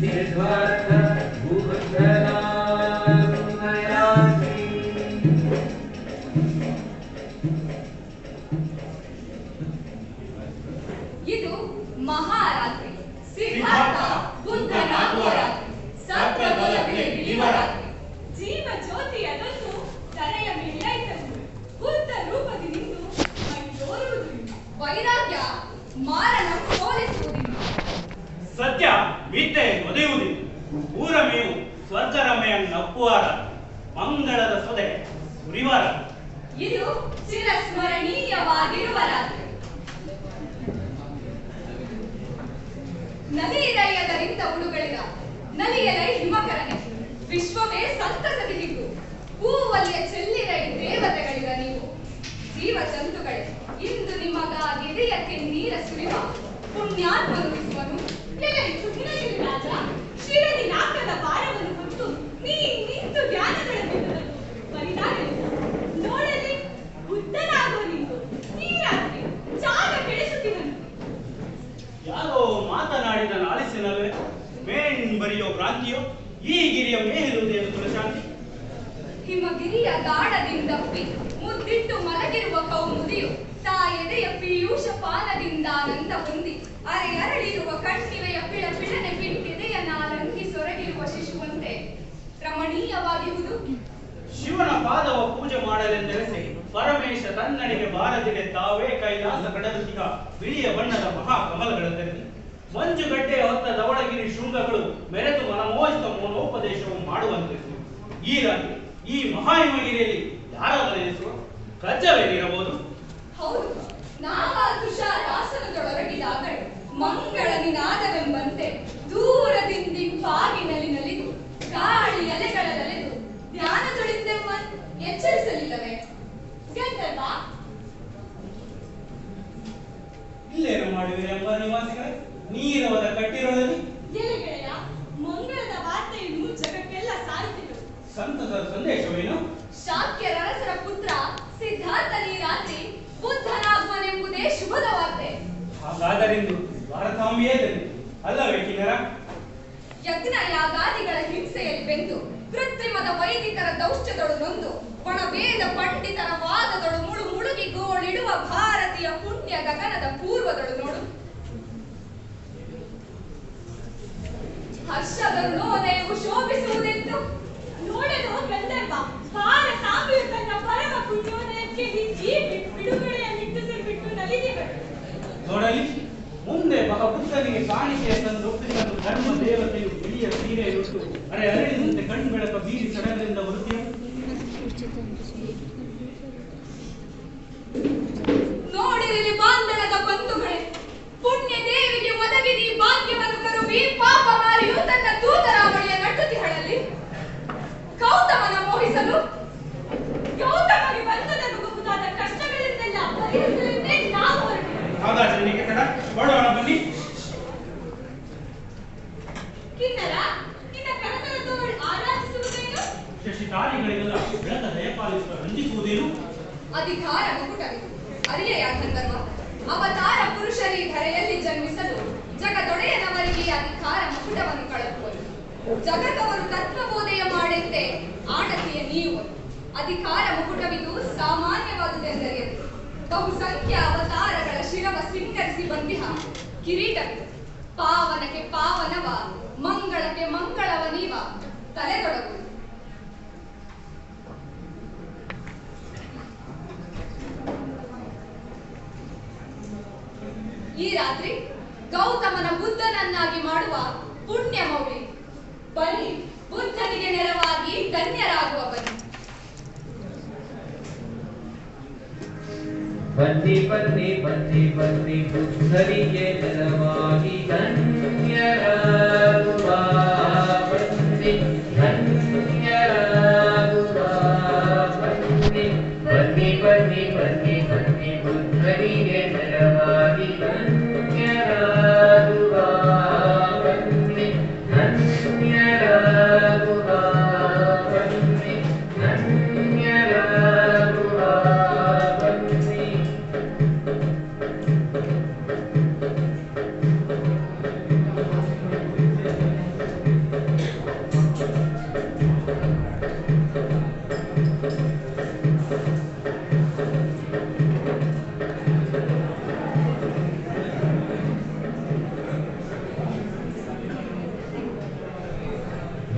ನಿಸ್ವಾರ್ಥ ಇದು ಮಹಾರಾತ್ರಿ, ಸಿದ್ಧಾರ್ಥ ಬುದ್ಧನಾಗುವ ರಾತ್ರಿ, ಸತ್ಯ ಬಲಕ್ಕೆ ಇಳಿಯುವ ರಾತ್ರಿ. ಜೀವ ಜ್ಯೋತಿ ಅದನ್ನು ತಲೆಯ ಮೇಲೈತನು, ಬುದ್ಧ ರೂಪದಿ ನಿಂತು ಮೈ ತೋರುವುದಿಲ್ಲ. ವೈರಾಗ್ಯ ಮಾರಣ ಸೋಲಿಸುವುದಿಲ್ಲ. ಸತ್ಯ ವಿದ್ಯೆ ಒದೆಯುವುದಿಲ್ಲ. ಊರಮೆಯು ಸ್ವರ್ಗರಮೆಯನ್ನಪ್ಪುವಾರ, ಮಂಗಳದ ಸೊದೆ ಸುರಿವಾರ. ಇದು ಚಿರಸ್ಮರಣೀಯವಾಗಿರುವ ರಾತ್ರಿ. ನಲಿದಯದರಿಂದ ಉಡುಗಳಿದ ನಲಿಯಲೈ ಹಿಮಕರನೆ, ವಿಶ್ವವೇ ಸಂತಸದಿ ಹಿಗ್ಗು. ಹೂವಲಿಯ ಚೆಲ್ಲಿರೈ ದೇವತೆಗಳಿಗ ನೀವು ಜೀವ ಜಂತುಗಳೇ, ಇಂದು ನಿಮಗಾಗಿ ಹೃದಯಕ್ಕೆ ನೀರ ಸುರಿವ ಪುಣ್ಯಾತ್ಮನು ವಿಶ್ವನು. ಎಲ್ಲರಿಗೂ ಹಿರಿಯಿರಿ ರಾಜ, ಶಿರದಿ ನಾಕದ ಭಾರವನ್ನು ಹೊತ್ತು ನೀ ನಿಂತು ಧ್ಯಾನಗಳನ್ನು ಬರಿದಾಗಲಿ. ನೋಡಲಿ ಬುದ್ಧನಾಗುವ ನಿಂತು ಈ ರಾತ್ರಿ ಜಾಗ ಕೆಡಿಸುತ್ತಿವನು. ಯಾರೋ ಮಾತನಾಡಿದ ನಾಳಿಸಿನಲ್ಲೇ ಮೇಣ್ ಬರಿಯೋ ಕ್ರಾಂತಿಯೋ ಈ ಗಿರಿಯ ಮೇಲುವುದೇನು ತುಳಶಾಂತಿ. ಹಿಮಗಿರಿಯ ಗಾಢದಿಂದಪ್ಪಿ ಮುದ್ದಿಟ್ಟು ಮಲಗಿರುವ ಕೌಮುದಿಯು ತಾಯೆದೆಯ ಪೀಯೂಷ ಪಾನದಿಂದ ಆನಂದ ಹೊಂದಿ ಅರೆ ಅರಳಿರುವ ಕಣ್ಣಿವೆಯ ಪಿಳಪಿಳನೆ ಪಿಂಟಿದೆಯ ನಾಲಂಗಿ ಸೊರಗಿರುವ ಶಿಶುವಂತೆ ರಮಣೀಯವಾಗಿರುವುದು. ಶಿವನ ಪಾದವ ಪೂಜೆ ಮಾಡಲೆಂದೆರೆಸಿ ಪರಮೇಶ ತನ್ನಡಿಗೆ ಬಾರದಿಡೆ ತಾವೇ ಕೈಲಾಸ ಕಡಲುತ್ತಿಗ ಬಿಳಿಯ ಬಣ್ಣದ ಮಹಾಕಮಲಗಳ ತೆರೆದಿ ಮಂಜುಗಡ್ಡೆಯ ಹೊತ್ತ ಧವಳಗಿರಿ ಶೃಂಗಗಳು ಮೆರೆತು ಮನಮೋಹಿತ ಮೌನೋಪದೇಶವನ್ನು ಮಾಡುವಂತಿತ್ತು. ಈ ರಾತ್ರಿ ಈ ಮಹಾಹಿಮಗಿರಿಯಲ್ಲಿ ಯಾರಾದರೂ ಎನಿಸುವ ಕಜ್ಜವೇನಿರಬಹುದು? ಹೌದು, ನಾಗಾ ತುಷಾರಾಸನದೊಳಗಿದಾಗಲೇ ಮಂಗಳ ನಿನಾದವೆಂಬಂತೆ ದೂರದಿಂದಿಂಪಾಗಿ ನಲಿದು ಗಾಳಿ ಅಲೆಗಳಲೆದು ಧ್ಯಾನದೊಳಿಂದೆಂಬ ಎಚ್ಚರಿಸಲಿಲ್ಲವೇ ಗಂಧರ್ವ? ಇಲ್ಲೇನು ಮಾಡುವಿರಿ ಎಂಬ ನಿವಾಸಿಗಳೇ? ನೀರವದ ಕಟ್ಟಿರೋದಲ್ಲಿ ಗೆಳೆಯ, ಮಂಗಳದ ವಾರ್ತೆಯನ್ನು ಜಗಕ್ಕೆಲ್ಲ ಸಾರಿಸಿತು. ಸಂತಸದ ಸಂದೇಶವೇನು? ಶಾಕ್ಯರ ಅರಸರ ಪುತ್ರ ಸಿದ್ಧಾರ್ಥನಿ ರಾತ್ರಿ ಬುದ್ಧನಾಗುವನೆಂಬುದೇ ಶುಭದ ವಾರ್ತೆ. ಹಾಗಾದರೆಂದು ಭಾರತಾಂಬಿಯೇ ಅಲ್ಲವೇ ಕಿನ್ನರ? ಯಜ್ಞ ಯಾಗಾದಿಗಳ ಹಿಂಸೆಯಲ್ಲಿ ಬೆಂದು ಕೃತ್ರಿಮದ ವೈದಿಕರ ದೌಷ್ಟ್ಯದೊಳು ನೊಂದು ಒಣವೇದ ಪಂಡಿತರ ವಾದದೊಳು ಮುಳುಗಿ ಗೋಳಿಡುವ ಭಾರತೀಯ ಪುಣ್ಯ ಗಗನದ ಪೂರ್ವದೊಳು ನೋಡು. ಹರ್ಷದರುಣೋದಯವು ಶೋಭಿಸುವುದೆಂದು ನೋಡಲು ಗಂಧರ್ವ ಭಾರತಾಂಬೆಯು ತನ್ನ ಪರಮ ಪುಣ್ಯೋದಯಕ್ಕೆ ಈ ಬಿಡುಗಡೆಯ ನಿಟ್ಟುಸಿರು ನಲಿದಿಗಳು. ನೋಡಲಿ, ಮುಂದೆ ಬುದ್ಧನಿಗೆ ಕಾಣಿಕೆಯ ತಂದೊಪ್ಪಿಕೊಂಡು ಧರ್ಮ ದೇವತೆಯು ಬಿಳಿಯ ಸೀರೆಯುಟ್ಟು ಅರೆ ಅರಳಿದಂತೆ ಕಣ್ಣು ಬೆಳಕ ಬೀರಿ ಸಡಗರಿಂದ ವೃತ್ತಿಯ ನೋಡಿರಲಿ ಬಾಂಧವದ ಬಂಧುಗಳೇ, ಪುಣ್ಯ ದೇವಿಗೆ ಒದಗಿದಿ ಭಾಗ್ಯವನ್ನು ಕರುವಿ ಪಾಪ ಮಾರಿಯು ತನ್ನ ದೂತರಾವಳಿಯ ನಟುತಿಹಳಲ್ಲಿ ಗೌತಮನ ಮೋಹಿಸಲು ಗೌತಮಗೆ ಬಂದದಬಹುದಾದ ಕಷ್ಟಗಳಿಂದೆಲ್ಲ ಪರಿಹರಿಸಲೆಂದೇ ನಾವು ಹೊರಟಿದ್ದೇವೆ. ಹಾಗಾದರೆ ನಿಕಟ ಹೊರಡೋಣ ಬನ್ನಿ. ಕಿನ್ನರ, ನಿನ್ನ ಕರತಲ ತೋಳಿ ಆರಾಧಿಸುವುದೇನು? ಶಶಿಕಾರಿಗಳಿಗೆಲ್ಲ ಬೆಳಕ ದಯಪಾಲಿಸುವ ರಂಜಿಸುವುದೇನು? ಅಧಿಕಾರ ಮುಕುಟವಿದು ಅರಿಯೆಯ ಗಂಧರ್ವ. ಅವತಾರ ಪುರುಷರಿ ಧರೆಯಲ್ಲಿ ಜನ್ಮಿಸಲು ಜಗದೊಡೆಯನವರಿಗೆ ಅಧಿಕಾರ ಮುಕುಟವನ್ನು ಕಳುಹುವರು. ಜಗತ್ತವರು ತತ್ವಬೋಧೆಯ ಮಾಡೆಂತೆ ಆಡತಿಯ ನೀವು ಅಧಿಕಾರ ಮುಕುಟವಿದು ಸಾಮಾನ್ಯವಾದುದೆಂದರಿಯದು. ಬಹುಸಂಖ್ಯ ಅವತಾರಗಳ ಶಿರವ ಸಿಂಗರಿಸಿ ಬಂದಿಹ ಕಿರೀಟವಿದು. ಪಾವನಕ್ಕೆ ಪಾವನವ, ಮಂಗಳಕ್ಕೆ ಮಂಗಳವ ನೀವ ತಲೆದೊಡಗುವುದು. ಈ ರಾತ್ರಿ ಗೌತಮನ ಬುದ್ಧನನ್ನಾಗಿ ಮಾಡುವ ಪುಣ್ಯ ಮೌಳಿ. ಬನ್ನಿ, ಬುದ್ಧನಿಗೆ ನೆರವಾಗಿ ಧನ್ಯರಾಗುವ ಬನ್ನಿ. ಬನ್ನಿ ಬನ್ನಿ ಬನ್ನಿ ಬನ್ನಿ ಬುದ್ಧನಿಗೆ ನೆರವಾಗಿ ಧನ್ಯರಾಗುವ. ಬನ್ನಿ ಧನ್ಯರಾಗುವ. ಬನ್ನಿ ಬನ್ನಿ ಬನ್ನಿ ಬನ್ನಿ ಬನ್ನಿ ಬುದ್ಧನಿಗೆ ನೆರವಾಗಿ ಧನ್ಯರಾಗುವ. ಬನ್ನಿ ಧನ್ಯರಾಗುವ. ಬನ್ನಿ ಧನ್ಯರಾಗುವ. ಬನ್ನಿ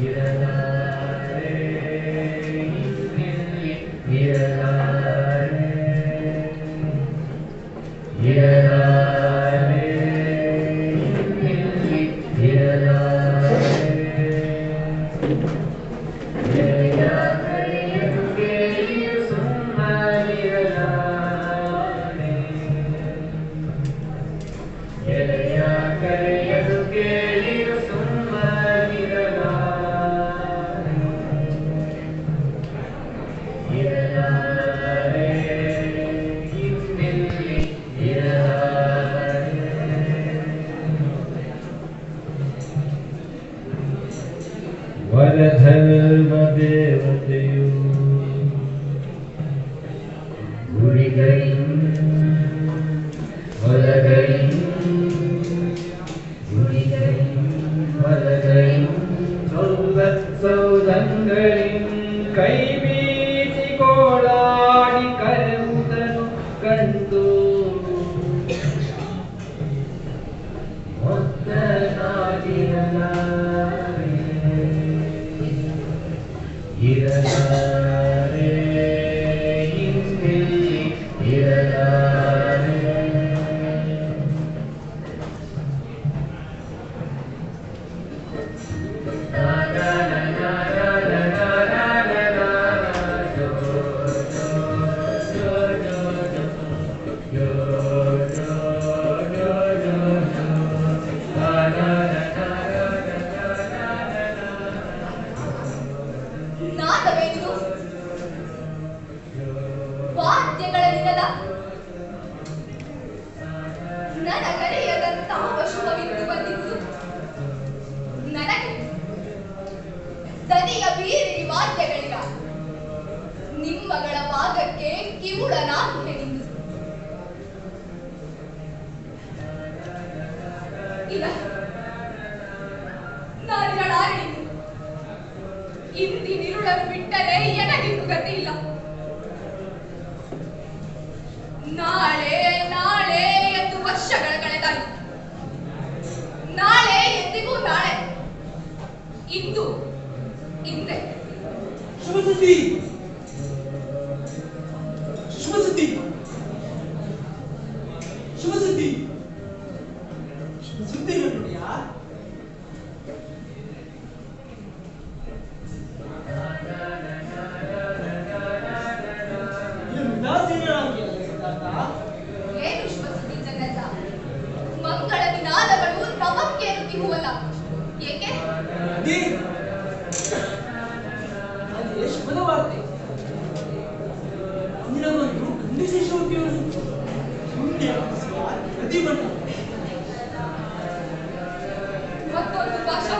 ಇರಲಾರೆ ಇನ್ನೆಲ್ಲಿ ಇರಲಾರೆ ಇರಲಾರೆ ಇನ್ನೆಲ್ಲಿ ಇರಲಾರೆ ಎಲೆಯ ಕರೆಯಲು ಕೇಳಿಯು ಸುಮ್ಮನಿರಲಾರೆ ಎಲೆಯ ಕರೆಯಲು ಕೇಳಿಯು ಸುಮ್ಮನಿರಲಾರೆ ಇರಲಾರೆ ಇನ್ನೆಲ್ಲಿ ಇರಲಾರೆ ವರಧರ್ಮ ದೇವತೆಯು ಗುರಿಗಳಿಂ ಹೊಲಗಳಿಂ ಗುರಿಗಳಿಂ ಹೊಲಗಳಿಂ ಸೌದಂಗಳಿಂ ಕೈ ಬೀಸಿ ಕೋಳಾಡಿ ಕರೆಯುವುದನ್ನು ಕಂಡು ಮೊತ್ತನಾಗಿರಲಾರೆ ಇರಲಾರೆ ಇನ್ನೆಲ್ಲಿ ಇರಲಾರೆ ನಾದವೇನು ವಾದ್ಯಗಳ ನಿನದ ನನಗರಿಯದಂತಹ ಪಶುವಿದ್ದು ಬಂದಿದ್ದು ನನಗೆ ದನಿಯ ಬೀರಿ ವಾದ್ಯಗಳಿಗ ನಿಮ್ಮಗಳ ಭಾಗಕ್ಕೆ ಕಿವುಡನಾಗಿ ನಿಂದು ಇಲ್ಲ ನಾನುಗಳಾಗಿ ಇಂದಿನಿರುಳನ್ನು ಬಿಟ್ಟರೆ ಎನಗಿಂದು ಗತಿ ಇಲ್ಲ ನಾಳೆ ನಾಳೆ ಎಂದು ವರ್ಷಗಳ ಕಳೆದಾಯಿತು ನಾಳೆ ಎಂದಿಗೂ ನಾಳೆ ಇಂದು ಇಂದೆ ಶುಭಸುದ್ದಿ ಶುಭಸುದ್ದಿ ಶುಭಸುದ್ದಿ ಶುಭಸುದ್ದಿ ನೋಡಿಯಾ ಏನು ಶುಭಸುದ್ದಿ ಜಗತ್ತ ಮಂಗಳ ನಿನಾದಗಳು ನಮಕ್ಕೇರುತ್ತಿರುವಲ್ಲ ಏಕೆ ಅದೇ ಶುಭದ ವಾರ್ತೆ ನಿನಗೊಂದು ಖಂಡಿಸಿಸುತ್ತಿರುವುದು ಪುಣ್ಯ ಪ್ರತಿಭಟನೆ ಮತ್ತೊಂದು ಭಾಷಾ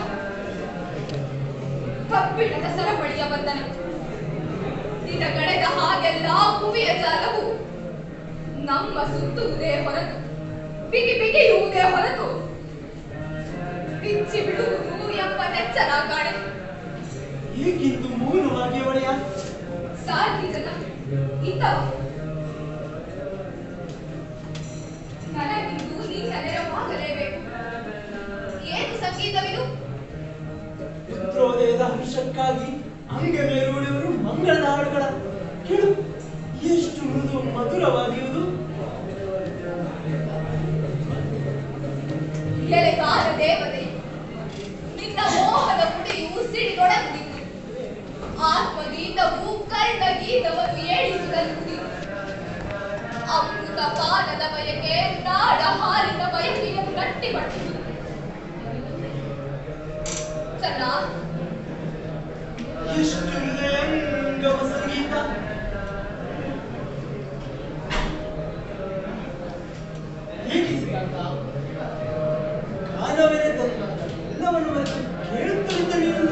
ಕಬ್ಬಿಣದ ಸರಪಳಿಯ ಬಂಧನ ದಿನಗಳೆದ ಹಾಗೆಲ್ಲ ಹುವಿಯ ಜಾಲವು ನಮ್ಮ ಸುತ್ತುವುದೇ ಹೊರತು ಬಿಗಿ ಬಿಗಿಯುವುದೇ ಹೊರತು ಬಿಚ್ಚಿ ಬಿಡುವುದು ಎಂಬ ನೆಚ್ಚನ ಕಾಣೆ ಏಕಿಂದು ಮೌನವಾಗಿ ಒಡೆಯ ಸಾಕಿ ಜನ ಇಂಥವ ನನಗಿಂದು ನಿನ್ನ ನೆರವಾಗಲೇಬೇಕು ಏನು ಸಂಗೀತವಿದು ಪುತ್ರೋದಯದ ಹರ್ಷಕ್ಕಾಗಿ ಅಂಗೆ ಮೇಲುಳಿಯವರು ಮಂಗಳದ ಹಾಡುಗಳ ಕೇಳು ಎಷ್ಟು ಮೃದು ಮಧುರವಾಗಿರುವುದು ಎಲೆಗಾರ ದೇವತೆ ನಿನ್ನ ಮೋಹದ ಕುಡಿಯು ಸಿಡಿದೊಡಗುತ್ತಿತ್ತು ಆತ್ಮಗೀತವು ಕರ್ಣಗೀತವನ್ನು ಏಳಿಸುತ್ತದೆ ಅಮೃತ ಪಾನದ ಬಯಕೆ ನಾಡ ಹಾಲಿನ ಬಯಕೆಯನ್ನು ಗಟ್ಟಿಪಡಿಸುವುದು ಚೆನ್ನ ಎಷ್ಟು ಹೃದಯಂಗಮ ಸಂಗೀತ ಹೇಗೆ ಸಿದ್ಧಾಂತ ಗಾನವೇ ತನ್ನ ಎಲ್ಲವನ್ನು ಮರೆತು ಕೇಳುತ್ತಲಿದ್ದ ನೀನು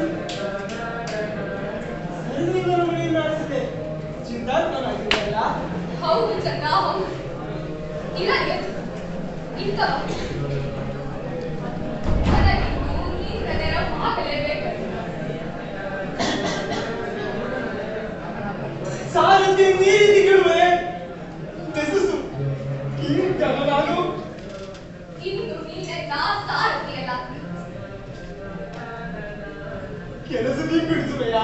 ಸರ್ವೀವರ ಮನೆಯನ್ನು ಆಡಿಸಿದೆ ಚಿಂತಾತ್ಮನಾಗಿರಲ್ಲ ಹೌದು ಚೆನ್ನ ಹೌದು ಇರಲಿ ಇಂಥ ನನಗಿಂದು ನಿನ್ನ ನೆರವಾಗಲೇಬೇಕು ಸಾರಥಿ ನೀರಿತಿ ಕೇಳುವೆ ಬೆಸಸು ಕೀರ್ತನ ನಾನು ಇಂದು ನೀನೆಲ್ಲ ಸಾರಥಿಯಲ್ಲ ಕೆಲಸ ಬಿಡಿಸುವೆಯ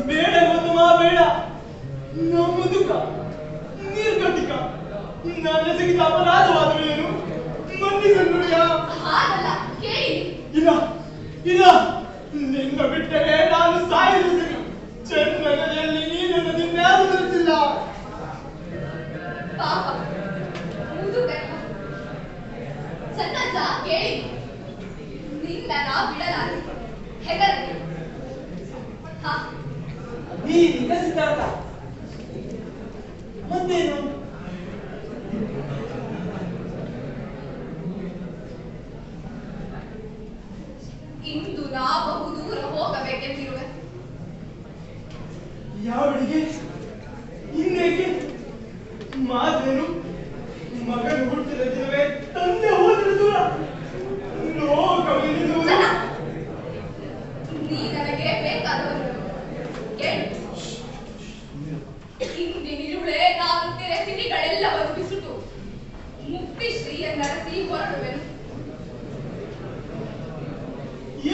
ಬೇಡ ಗೊತ್ತುಮ ಬೇಡ ನಮ್ಮದುಕ ನಿರ್ಗತಿಕ ನನ್ನ ಸಿಗಿದ ಅಪರಾಧವಾದರೂ ಏನು ಮನ್ನಿಸನ್ನುಡಿಯ ಹಾಗಲ್ಲ ಕೇಳಿ ಇಲ್ಲ ಇಲ್ಲ ನಿನ್ನ ಬಿಟ್ಟರೆ ನಾನು ಸಾಯಲು ಸರಿ ಚೆನ್ನಗದಲ್ಲಿ ನೀನನ್ನು ನಿನ್ಯಾರು ಗೊತ್ತಿಲ್ಲ ಪಾಪ ಮುದುಕನ ಸನ್ನಜ ಕೇಳಿ ನಿನ್ನ ಬಿಡಲಾರೆ ಹೆದರದೆ ಹಾ ನೀ ವಿಕಸಿತಾರ್ಥ ಮತ್ತೇನು ಇಂದು ನಾ ಬಹುದೂರ ಹೋಗಬೇಕೆಂದಿರುವೆ ಯಾವಳಿಗೆ ಇನ್ನೇಕೆ ಮಾತೇನು ಮಗನು ಹುಟ್ಟಿದ ದಿನವೇ ತಂದೆ ಹೋದರೆ ದೂರ ಲೋಕವಿದು ದೂರ ನೀ ನನಗೆ ಬೇಕಾದವನು ಕೇಳು ಇಂದಿನಿರುಳೆ ನಾನು ತೆರೆ ಸಿರಿಗಳೆಲ್ಲವನ್ನು ಬಿಸುಟು ಮುಕ್ತಿ ಶ್ರೀಯನ್ನರಸಿ ಹೊರಡುವೆನು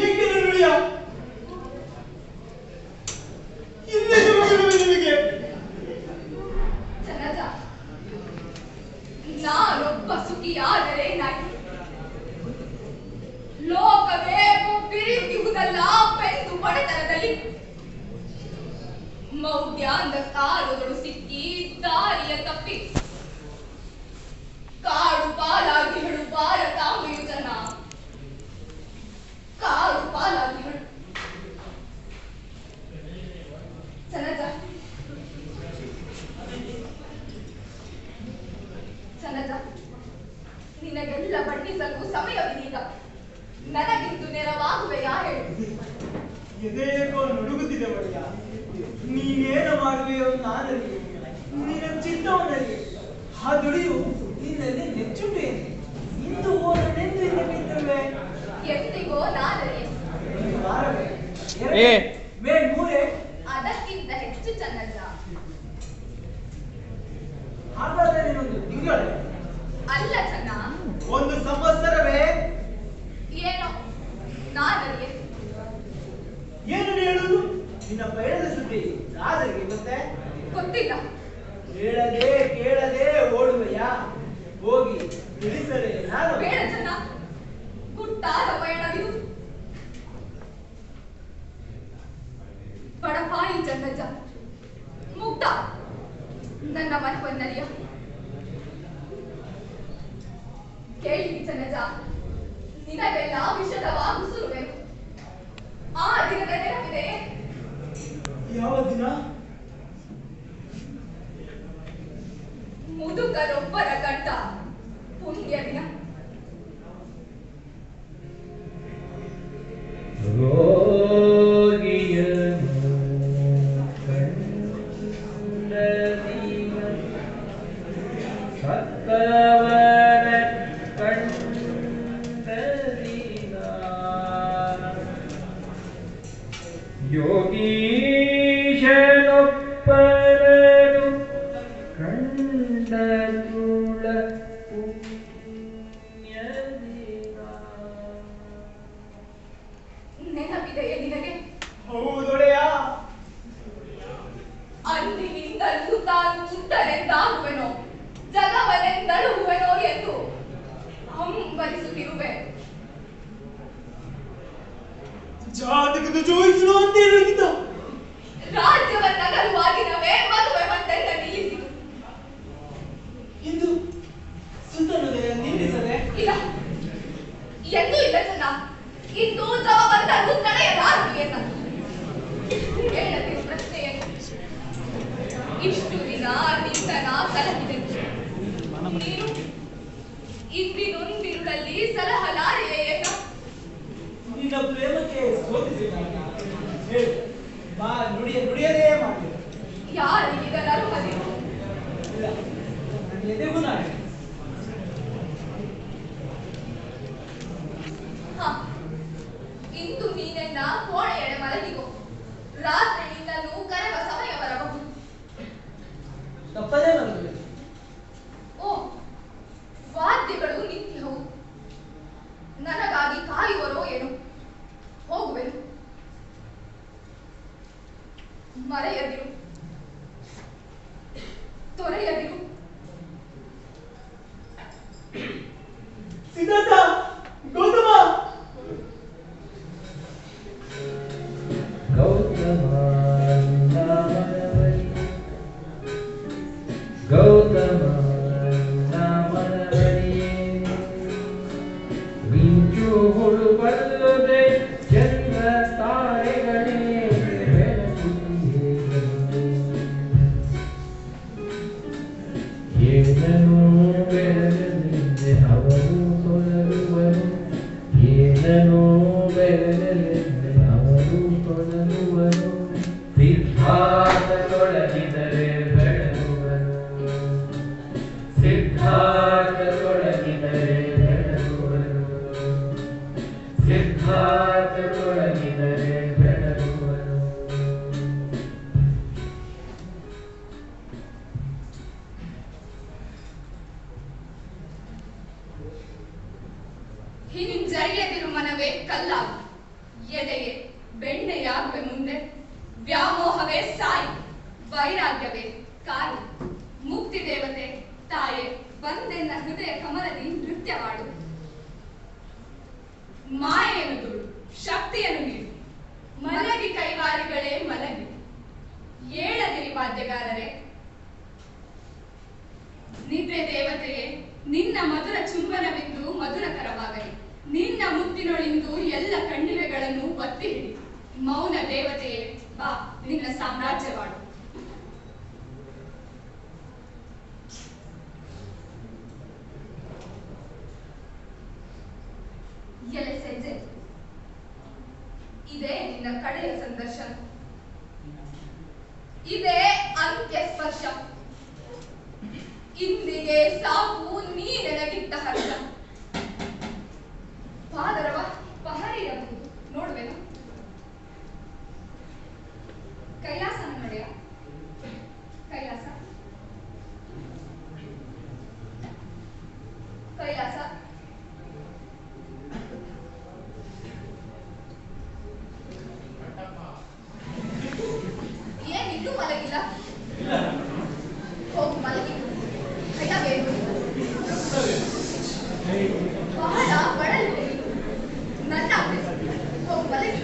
ಏಕೆ ನುಡಿಯ ಇನ್ನೇಕೆ ಮಗನುವೆ ನಿನಗೆ ಸನಜ ನಾನೊಬ್ಬ ಸುಖಿಯಾದರೆ ನಾಯಿ ಲೋಕವೇ ಬಿರಿಯುವುದಲ್ಲ ಪೆಂದು ಬಡತನದಲ್ಲಿ ಮೌಢ್ಯಾಂದ ಕಾಲುಗಳು ಸಿಕ್ಕಿ ದಾರಿಯ ತಪ್ಪಿ ಕಾಡು ಪಾಲಾಗಿಗಳು ಭಾರತಾಂಬೆಯು ಜನ ಕಾಡು ಪಾಲಾಗಿಗಳು ಸನಜ ಸನಜ ನಿನಗೆಲ್ಲ ಬಣ್ಣಿಸಲು ಸಮಯವಿದೀಗ ನನಗಿಂದು ನೆರವಾಗುವೆಯಾ ಹೇಳು ಎದೇಕೋ ನುಡುಗುತ್ತಿದೆ ಒಡೆಯ ನೀನೇನು ಮಾಡುವೆಯೋ ನಾನರಿಗೆ ನಿನ್ನ ಚಿತ್ತವನಲ್ಲಿ ಆ ದುಡಿಯು ನಿನ್ನಲ್ಲಿ ನೆಚ್ಚುಂಟೇನೆ ಇಂದು ಹೋದನೆಂದು ಇನ್ನಿದ್ದೇವೆ ಎಂದಿಗೋ ನಾನರಿಯೆ ವಾರವೇ ಏ. ಮೇಲ್ ಮೂರೇ ಅದಕ್ಕಿಂತ ಹೆಚ್ಚು ಚನ್ನಜ ಹಾಗಾದರೆ ಒಂದು ತಿಂಗಳೇ ಅಲ್ಲ ಚೆನ್ನ ಒಂದು ಸಂವತ್ಸರವೇ ಏನೋ ನಾನರಿಯೆ ಏನು ಹೇಳುವುದು ನಿನ್ನ ಪಯಣದ ಸುದ್ದಿ ರಾಜರಿಗೆ ಮತ್ತೆ ಗೊತ್ತಿಲ್ಲ ಹೇಳದೆ ಕೇಳದೆ ಓಡುವೆಯಾ ಹೋಗಿ ತಿಳಿಸಲೇ ನಾನು ಬೇಡ ಚೆನ್ನ ಗುಟ್ಟಾದ ಪಯಣವಿದು ಬಡಪಾಯಿ ಚನ್ನಜ ಮುಗ್ಧ ನನ್ನ ಮನವನ್ನರಿಯ ಕೇಳಿ ಚನ್ನಜ ನಿನಗೆಲ್ಲ ವಿಷದವಾಗಿ ಸುರುವೆನು ಆ ದಿನದ ನೆನಪಿದೆಯೇ ಯಾವ ದಿನ ಮುದುಕರೊಬ್ಬರ ಗಂಟ ಪುಣ್ಯ ದಿನ ರೋಗಿಯನು ಕಂಡ ದಿನ ಸತ್ತವರ ಕಂಡ ದಿನ ಯೋಗೀಶನೊಬ್ಬರನು ಕಂಡ ತುಳ ಪುಣ್ಯ ದಿನ ನೆನಪಿದೆಯೇ ನಿನಗೆ ಹೌದೊಡೆಯ ಅಂದಿನಿಂದಲೂ ತಾನು ಉತ್ತರೆಂದಾಗುವೆನೋ ಜಗವನೆಂದಳುವೆನೋ ಎಂದು ಹಂಬಲಿಸುತ್ತಿರುವೆ ಜಾತಕದ ಜೋಯಿಸಲು ಅಂತ ಹೇಳಿದ್ದ ರಾಜ್ಯವನ್ನಗಲುವಾಗಿನವೇ ಮದುವೆ ಮಂತೆಲ್ಲ ನಿಲ್ಲಿಸಿತು ಇಂದು ಸುತ್ತನುದಯ ನಿಲ್ಲಿಸದೆ ಇಲ್ಲ ಎಂದೂ ಇಲ್ಲ ಚೆನ್ನ ಇಂದು ಜವಾಬಂದರು ತಡೆಯಲಾರದು ಎನ್ನ ಹೇಳದಿರು ಪ್ರಶ್ನೆಯನ್ನು ಇಷ್ಟು ದಿನ ನಿನ್ನ ಸಲಹಿದೆನು ನೀನು ಇಂದಿನೊಂದಿರುಳಲ್ಲಿ ಸಲಹಲಾರೆಯೇ ಎನ್ನ ನಿನ್ನ ಪ್ರೇಮಕ್ಕೆ ಸೋತಿಸಿದ ಹೇಳು ಬಾ ನುಡಿಯದೇ ಮಾಡಿ ಯಾರಿಗೆ ಇದರರ್ಹದಿರು ಇಲ್ಲ ನನ್ನ ಎದೆಗೂ ನಾಳೆ ಹ ಇಂದು ನೀನೆನ್ನ ಕೋಣೆಯಡೆ ಮಲಗಿಕೋ ರಾತ್ರಿ ನಿನ್ನನ್ನು ಕರೆವ ಸಮಯ ಬರಬಹುದು ತಪ್ಪದೇ ಬರುತ್ತದೆ ಓ ವಾದ್ಯಗಳು ನಿಂತಿಹವು ನನಗಾಗಿ ಕಾಯುವರೋ ಏನು ಹೋಗುವೆನು ಮರೆಯದಿರು, ತೊರೆಯದಿರು. ಸಿದ್ಧಾರ್ಥ, ಗೌತಮ, ಗೌತಮ ನಾಮನವರಿಯೇ ಮಿಂಚು ಹುಡುಬಲ್ಲದೆ ಚಂದ್ರ ತಾರೆಗಳೇ ಬೆಳಕಿಗೆ ಏನೂ ಬೆಳಗಲಿದೆ ಅವರು ತೊಳಲುವರು, ಏನೂ ಬೆಳಗಲಿದೆ ಅವರು ತೊಳಲುವರು. ಸಿದ್ಧಾರ್ಥ ತೊಡಗಿದರೆ ಬೆಳಗುವರು, ಸಿದ್ಧಾರ್ಥ ತೊಡಗಿದರೆ ಬೆಳಗುವರು, ಸಿದ್ಧಾರ್ಥ ತೊಡಗಿದರೆ ಬೆಳಗುವರು. ಹಿಂಜರಿಯದಿರು ಮನವೇ ಕಲ್ಲಾಗು, ಎದೆಯೇ ಬೆಣ್ಣೆಯಾಗುವೆ ಮುಂದೆ. ವ್ಯಾಮೋಹವೇ ಸಾಯಿ, ವೈರಾಗ್ಯವೇ ಕಾಯಿ. ಮುಕ್ತಿ ದೇವತೆ ತಾಯೇ ಬಂದೆನ್ನ ಹೃದಯ ಕಮಲದಿ ನೃತ್ಯವಾಡು. ಮಾಯೆಯನ್ನು ದುಡು, ಶಕ್ತಿಯನ್ನು ನೀಡು. ಮಲಗಿ ಕೈವಾರಿಗಳೇ ಮಲಗಿ, ಏಳದಿರಿ ವಾದ್ಯಗಾರರೇ. ನಿದ್ರೆ ದೇವತೆಯೇ ನಿನ್ನ ಮಧುರ ಚುಂಬನವೆಂದು ಮಧುರಕರವಾಗಲಿ. ನಿನ್ನ ಮುತ್ತಿನೊಳಿಂದು ಎಲ್ಲ ಕಣ್ಣಿವೆಗಳನ್ನು ಒತ್ತಿ ಹಿಡಿ. ಮೌನ ದೇವತೆಯೇ ಬಾ, ನಿನ್ನ ಸಾಮ್ರಾಜ್ಯವಾಡು. ಎಲೆ ಸೆಜ್ಜೆ, ಇದೇ ನಿನ್ನ ಕಡೆಯ ಸಂದರ್ಶನ, ಇದೇ ಅಂತ್ಯ ಸ್ಪರ್ಶ. ಇಂದಿಗೆ ಸಾಕು ನೀನೆನಗಿದ್ದ ಹರ್ಷ. ಪಾದರವ ಪಹರಿರಬಹುದು ನೋಡುವೆನು. ಕೈಲಾಸನ ನಡೆಯ, ಕೈಲಾಸ ಕೈಲಾಸ. ಏನಿನ್ನೂ ಮಲಗಿಲ್ಲ? ಹೋಗು ಮಲಗಿ. ಕೈಯಾಗೇನು ಬಹಳ ಬಡಲಿದೆ ನನ್ನ ಅಭ್ಯಾಸ. ಹೋಗು ಮಲಗಿ.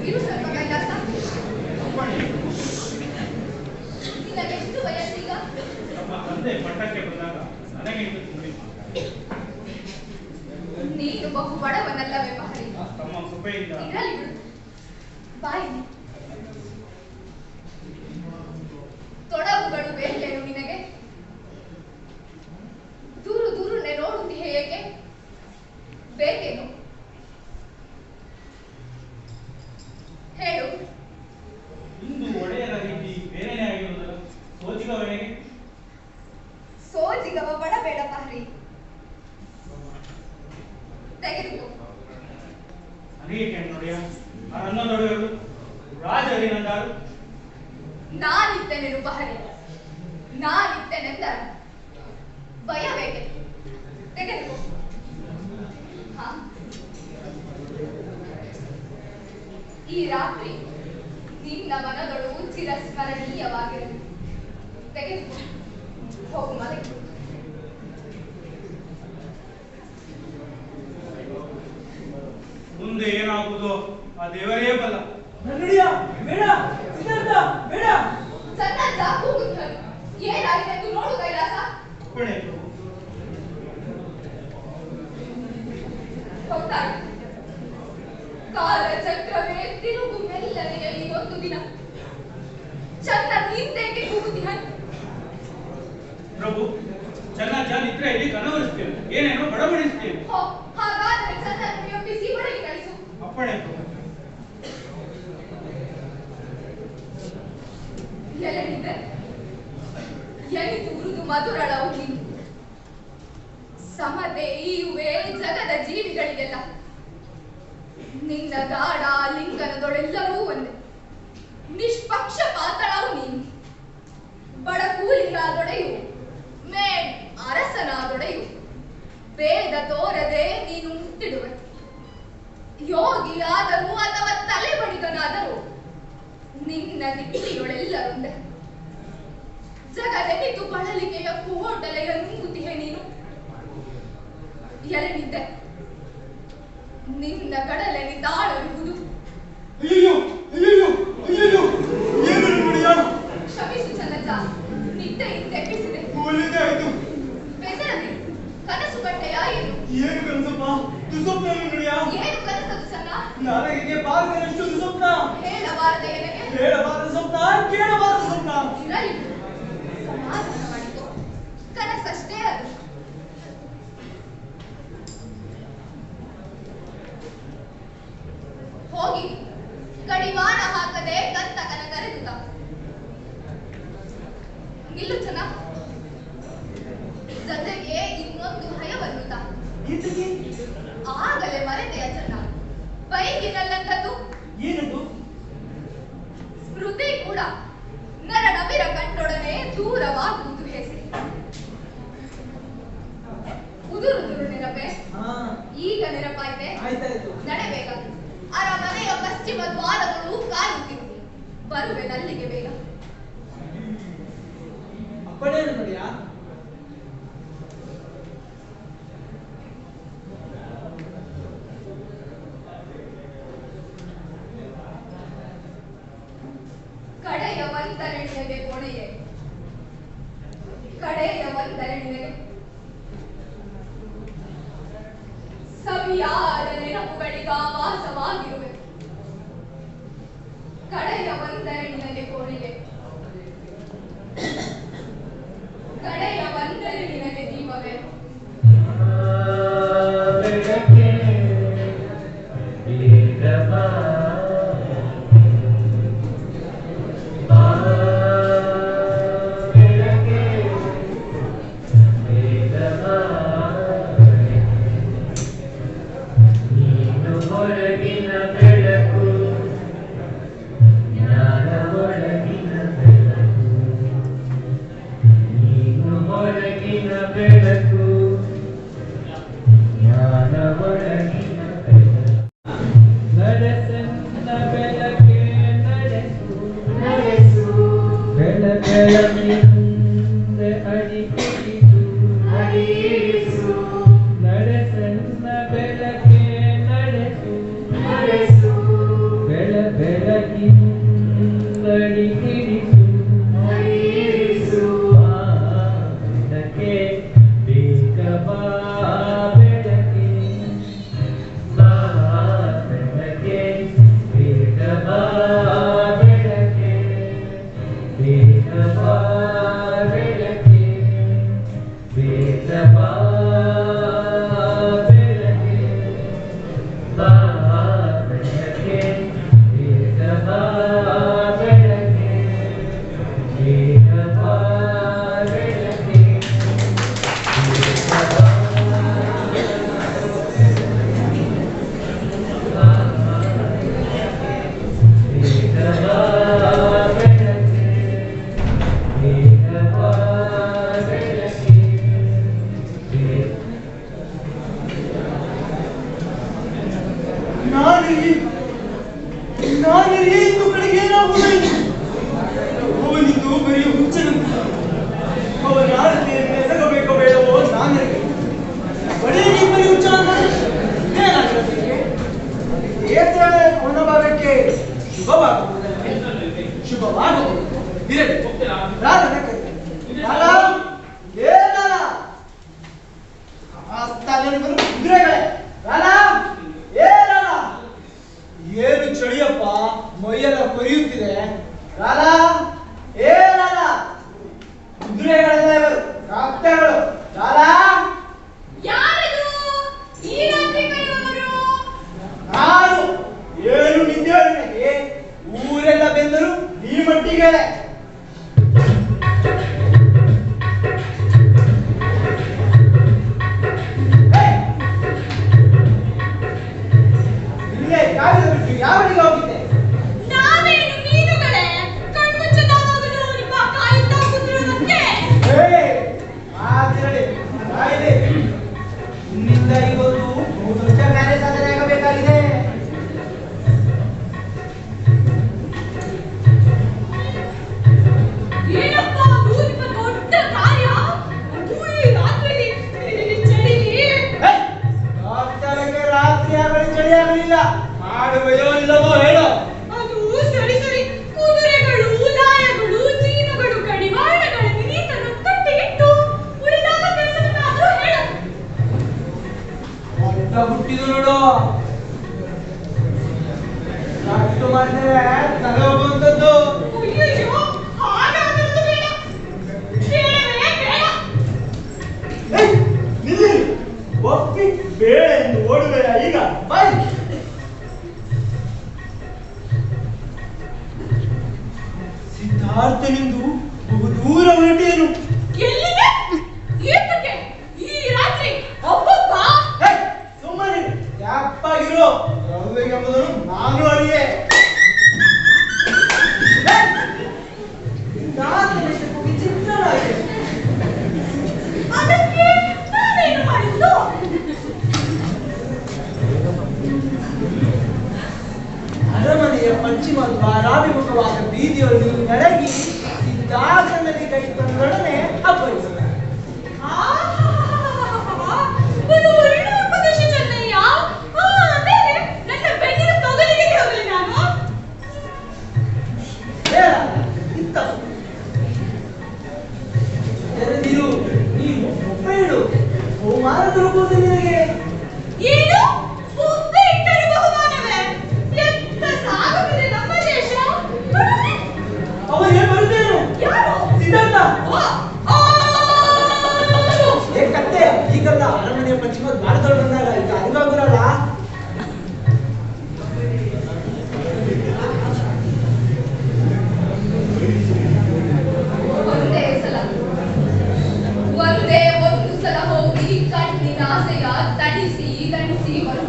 ಇರು ಸ್ವಲ್ಪ ಕೈಲಾಸ. ನಿನಗೆಷ್ಟು ವಯಸ್ಸೀಗ? ನಮ್ಮ ತಂದೆ ಪಟ್ಟಕ್ಕೆ ಬಂದಾಗ ನನಗೆ ಇದು ತುಂಬಿ ನೀನು ಬಹು ಬಡವನಲ್ಲವೇ ಮಹರಿ? ತಮ್ಮ ಕೃಪೆಯಿಂದ ಇರಲಿ ಬಿಡು. ಬಾಯಿ ತೊಡಗುಗಳು ಬೇಕೇನು ನಿನಗೆ? ದೂರು ದೂರನೆ ನೋಡುತ್ತೀಯ ಏಕೆ? ಬೇಕೇನು ಹೇಳು. ಇಂದು ಒಡೆಯರ ರೀತಿ ಬೇರೆನೇ ಆಗಿರುವುದಲ್ಲ, ಸೋಜಿಗವನಿಗೆ ಸೋಜಿಗವ ಬಡಬೇಡ ಪಹರಿ, ತೆಗೆದುಕೋ. ನನಗೆ ನೋಡಿಯ ಅನ್ನದೊಡೆಯರು ರಾಜರಿನಂದಾರು. ನಾನಿತ್ತೇನೆನು ಪಹರಿ, ನಾನಿತ್ತೇನೆಂದರ ಭಯ ಬೇಕೆ? ತೆಗೆದುಕೋ. ಹಾ, ಈ ರಾತ್ರಿ ನಿನ್ನ ಮನದೊಳು ಚಿರಸ್ಮರಣೀಯವಾಗಿರಲಿ. ತೆಗೆದುಕೋ, ಹೋಗು ಮಲಗಿ. ಮುಂದೆ ಏನಾಗುವುದೋ ಆ ದೇವರೇ ಬಲ್ಲ. ನನ್ನಡಿಯ ಬೇಡ, ಸಿದ್ಧಾರ್ಥ ಬೇಡ. ಸನ್ನದ್ಧ ಕೂಗುತ್ತನು. ಏನಾಗಿದೆ ಎಂದು ನೋಡು ಕೈಲಾಸ. ಅಪ್ಪಣೆ ಹೋಗ್ತಾರೆ. ಕಾಲ ಚಕ್ರವೇ ತಿರುಗು ಮೆಲ್ಲನೆಯಲ್ಲಿ ಒಂದು ದಿನ. ಚಂದ ನಿಂತೇಕೆ ಕೂಗುತ್ತೀಯ? ಪ್ರಭು, ಚೆನ್ನಾಗಿ ನಿದ್ರೆಯಲ್ಲಿ ಕನವರಿಸ್ತೇನೆ, ಏನೇನೋ ಬಡಬಡಿಸ್ತೇನೆ. ಹೋ, ಹಾಗಾದರೆ ಚಂದನ್ನು ಒಪ್ಪಿಸಿ ಒಳಗೆ ಕಳಿಸು. ಅಪ್ಪಣೆ ಪ್ರಭು. ಎಲ್ಲಿದೆ? ಎನಿತು ಮೃದು ಮಧುರಳವು ನೀನು. ಸಮತೆ ಈಯುವೆ ಜಗದ ಜೀವಿಗಳಿಗೆಲ್ಲ. ನಿನ್ನ ಗಾಢ ಲಿಂಗನದೊಳೆಲ್ಲರೂ ಒಂದೇ. ನಿಷ್ಪಕ್ಷಪಾತಳವು ನೀನು. ಬಡ ಕೂಲಿಗಾದೊಡೆಯು, ಮೇಡ್ ಅರಸನಾದೊಡೆಯು. ಭೇದ ತೋರದೆ ನೀನು ಮುಟ್ಟಿಡುವೆ. ಯೋಗಿಯಾದರೂ ಅಥವಾ ತಲೆಬಡಿಗನಾದರೂ ನಿನ್ನ ದಿಕ್ಕಿಗಳೊಳೆಲ್ಲರೊಂದೇ ಜಗದೆನಿತು ಬಳಲಿಕೆಯ ಕೋಟಲೆಯ ನುಂಗುತಿಹೆ ನೀನು ಎಲೆನಿದ್ದೆ ನಿನ್ನ ಕಡಲೆನಿ ತಾಳರುವುದು ಅಯ್ಯೋ ಅಯ್ಯೋ ಅಯ್ಯೋ ಏನು ನೋಡಿಯಾ ಕ್ಷಮಿಸು ಚನ್ನಜ ನಿದ್ದೆಯಿಂದ ಎಬ್ಬಿಸಿದೆ ಒಳ್ಳೆದೇ ಆಯ್ತು ಬೆದರದೆ ಕನಸು ಕಟ್ಟೆಯ ಏನು ಕನಸಪ್ಪ ದುಸ್ವಪ್ನ ನೋಡಿಯಾ ಏನು ಕನಸದು ಚನ್ನ ನನಗೆ ಬಾರದಷ್ಟು ದುಸ್ವಪ್ನ ಹೇಳಬಾರದೆ ಎನಗೆ ಹೇಳಬಾರದ ಸ್ವಪ್ನ ಕೇಳಬಾರದ ಸ್ವಪ್ನ ಇರಲಿ ಸಮಾಧಾನ ಮಾಡಿಕೊ ಕನಸಷ್ಟೇ ಅದು ಹೋಗಿ ಕಡಿವಾಣ ಹಾಕದೆ ಕಂತಕನ ಕರೆದುತ ನಿಲ್ಲು ಚನ್ನ ಜೊತೆಗೆ ಇನ್ನೊಂದು ಭಯವನ್ನುತ ಆಗಲೇ ಮರೆತೆಯ ಚನ್ನ ಬೈಗಿನಲ್ಲಂತದ್ದು ಏನದು ಸ್ಮೃತಿ ಕೂಡ ನರನವಿರ ಕಂಡೊಡನೆ ದೂರವಾಗುವುದು ಹೆಸರಿ ಉದುರುದುರು ನೆನಪೆ ಈಗ ನೆನಪಾಯ್ತೆ ಆಯ್ತಾಯ್ತು ನಡೆಬೇಗ ಅರಮನೆಯ ಪಶ್ಚಿಮ ದ್ವಾರಗಳು ಕಾಯುತ್ತಿರು ಬರುವೆ ನಲ್ಲಿಗೆ ಬೇಗ ಅಪ್ಪಡೇನು ನೋಡಿಯಾ ಕಡೆಯ ಒಂದರಣಿಯಗೆ ಕೊನೆಯೇ ಕಡೆಯ ಒಂದರಣಿಯಗೆ ಸವಿಯಾದ ನೆನಪುಗಳಿಗಾವಾಸವಾಗಿರುವೆ ಕಡೆಯ ಒಂದರಣಿಯಗೆ ಕೊನೆಯೇ ಕಡೆಯ ಒಂದರಣಿಯಗೆ ದೀಪವೇ ಬೆಳಕೆ ಬೇಗ ಬಾ ಬೆಳಕೆ ಬೇಗ ಬಾ ನೀನು ಹೊರಗಿನ ಬೆಳಕು ಜ್ಞಾನ ಒಳಗಿನ ಬೆಳಕು ನೀನು ಹೊರಗಿನ ಬೆಳಕು ಜ್ಞಾನ ಒಳಗಿನ ಬೆಳಕು ನಡೆಸನ್ನ ಬೆಳಕೆ ನಡೆಸು ನಡೆಸು ಬೆಳಕೆಯ ಮುಂದೆ ಅಡಿಯಿರಿಸು ಅಡಿಯಿರಿಸು ನಡೆಸನ್ನ ಬೆಳಕೆ ನಡೆಸು ನಡೆಸು ಬೆಳಕಿನಿಂದ ಅಡಿಯಿರಿಸು ಅಡಿಯಿರಿಸು ಬೆಳಕೆ ಬೇಗ ಬಾ ಬೆಳಕೆ ಬಾ ಬೆಳಕೆ ಬೇಗ ಬಾ ಬೆಳಕೆ ಬೇಗ ಬಾ ಬೆಳಕೆ ಬೇಗ ಬಾ ಬೆಳಕೆ ಬಾ ಬೆಳಕೆ ಬೇಗ ಬಾ ಬೆಳಕೆ ಬೇಗ ಬಾ ಬೆಳಕೆ ನಾನು ಇಂದು ಕಡೆಗೆ ಏನಾಗುವುದು ಅವನಿಂದು ಬರೀ ಹುಚ್ಚನಂತ ಅವನ ಆರತಿಯನ್ನು ಎಸಗಬೇಕೋ ಬೇಡವೋ ನಾನರಿಗೆ ಬರೀ ಬರೀ ಹುಚ್ಚ ಏನಾಗಿರಬೇಕು ಏತಳೆ ಕೊನಭಾಗಕ್ಕೆ ಶುಭವಾಗುವುದಲ್ಲೇ ಶುಭವಾಗುವುದು ಇರಲಿ ರಾಧನ ಏನಲ್ಲ ಕುದುರೆಗಳೇ ಏನಲ್ಲ ಏನು ಚಳಿಯಪ್ಪ ಮೈಯೆಲ್ಲ ಕೊರಿಯುತ್ತಿದೆ ರಾಲ ಏನಲ್ಲ ಕುದುರೆಗಳೆಲ್ಲ ಇವರು ಕಾಕ್ತೆಗಳು ರಾಲ ಯಾರಿದು ಈ ರಾತ್ರಿ ಕೈಯವರು ನಾನು ಏನು ನಿದ್ದೆ ನನಗೆ ಊರೆಲ್ಲ ಬೆಂದರು ಈ ಮಟ್ಟಿಗೆ ಇಲ್ಲೇ ಕಾಗದ ಬಿಟ್ಟು ಯಾವನಿಗೆ ಹೋಗಿದ್ದೆ ನಾವೇನು ಮೀನುಗಳೇ ಕಣ್ಮುಚ್ಚದಾಗಲು ನಿಮ್ಮ ಕಾಯುತ್ತಾ ಕೂತಿರುವುದಕ್ಕೆ ಮಾತಿರಲಿ ಕಾಯಿದೆ ಇನ್ನಿಂದ ಇವತ್ತು ಬಹುದೊಡ್ಡ ಕಾರ್ಯ ಸಾಧನೆ ಆಗಬೇಕಾಗಿದೆ ಆಗುವುದಿಲ್ಲ. ಮಾಡುವೆಯೋ ಇಲ್ಲವೋ ಹೇಳೋ. ಅದು ಸರಿ ಸರಿ. ಕುದುರೆಗಳು, ಲಾಯಗಳು, ಜೀನುಗಳು, ಕಡಿವಾಣಗಳನ್ನು ನೀತನ್ನು ಕಟ್ಟಿಗಿಟ್ಟು ಉಳಿದಾದ ಕೆಲಸವನ್ನಾದರೂ ಹೇಳು. ಒಟ್ಟ ಹುಟ್ಟಿದು ನೋಡು. ಅಷ್ಟು ಮಾಡಿದ್ರೆ ತಲೆ ಹೋಗುವಂಥದ್ದು. ಅಯ್ಯಯ್ಯೋ, ಹಾಗಾದದ್ದು ಬೇಡ. ಬೇಡವೇ ಬೇಡ. ನಿಲ್ಲಿ. ಒಪ್ಪಿ ಬೇಡ ಎಂದು ಓಡುವೆಯ ಈಗ? ಬಾಯ್. ಸಿದ್ಧಾರ್ಥನೆಂದು ಬಹುದೂರ ಹೊರಟೇನು. ಎಲ್ಲಿಗೆ? ಏತಕ್ಕೆ? ಈ ರಾತ್ರಿ ಒಬ್ಬೊಬ್ಬ ಸುಮ್ಮನೆ ಯಾಪಾಗಿರೋ. ಎಂಬುದನ್ನು ನಾನು ಅರಿಯೆ. ವಿಚಿತ್ರವಾಗಿದೆ. ಅದಕ್ಕೆ ನಾನೇನು ಮಾಡುವುದು? ಅರಮನೆಯ ಪಶ್ಚಿಮ ದ್ವಾರಾಭಿಮುಖವಾದ ಬೀದಿಯಲ್ಲಿ ನಡಗಿ ಸಿದ್ಧಾರ್ಥನಲ್ಲಿ ಕೈ ತಂದೊಡನೆ ಅಪ್ಪಳಿಸಿದ. ಒಂದು ಒಳ್ಳೆಯ ಉಪದೇಶ ಚೆನ್ನಯ್ಯ. ಆಮೇಲೆ ನನ್ನ ಬೆನ್ನಿನ ತೊಗಲಿಗೆ ಹೋಗಲಿ ನಾನು. ಬೇಡ, ಇತ್ತ ತೆರೆದಿರು. ನೀವು ಒಪ್ಪೇಳು. ಬಹುಮಾನ ದೊರಕುವುದು ನಿನಗೆ. ಏನು? ಬುದ್ಧಿ ಇಟ್ಟರೆ ಬಹುಮಾನವೇ? ಎಂತ ಸಾಗುತ್ತಿದೆ ನಮ್ಮ ದೇಶ. ಅವರೇ ಬರುತ್ತೇನು? ಯಾರು? ಸಿದ್ಧಾರ್ಥ. ಆ, ಏ ಕತ್ತೆ, ಈಗಲ್ಲ ಅರಮನೆಯ ಪಶ್ಚಿಮ ದ್ವಾರದೊಳಗೆ ಬಂದಾಗ ಈಗ ಅರಿವಾಗುರಲ್ಲ. ಒಂದೇ ಸಲ ಒಂದೇ ಒಂದು ಸಲ ಹೋಗಿ ಕಣ್ಣಿನ ಆಸೆಯ ತಣಿಸಿ ತಣಿಸಿ ಬರು.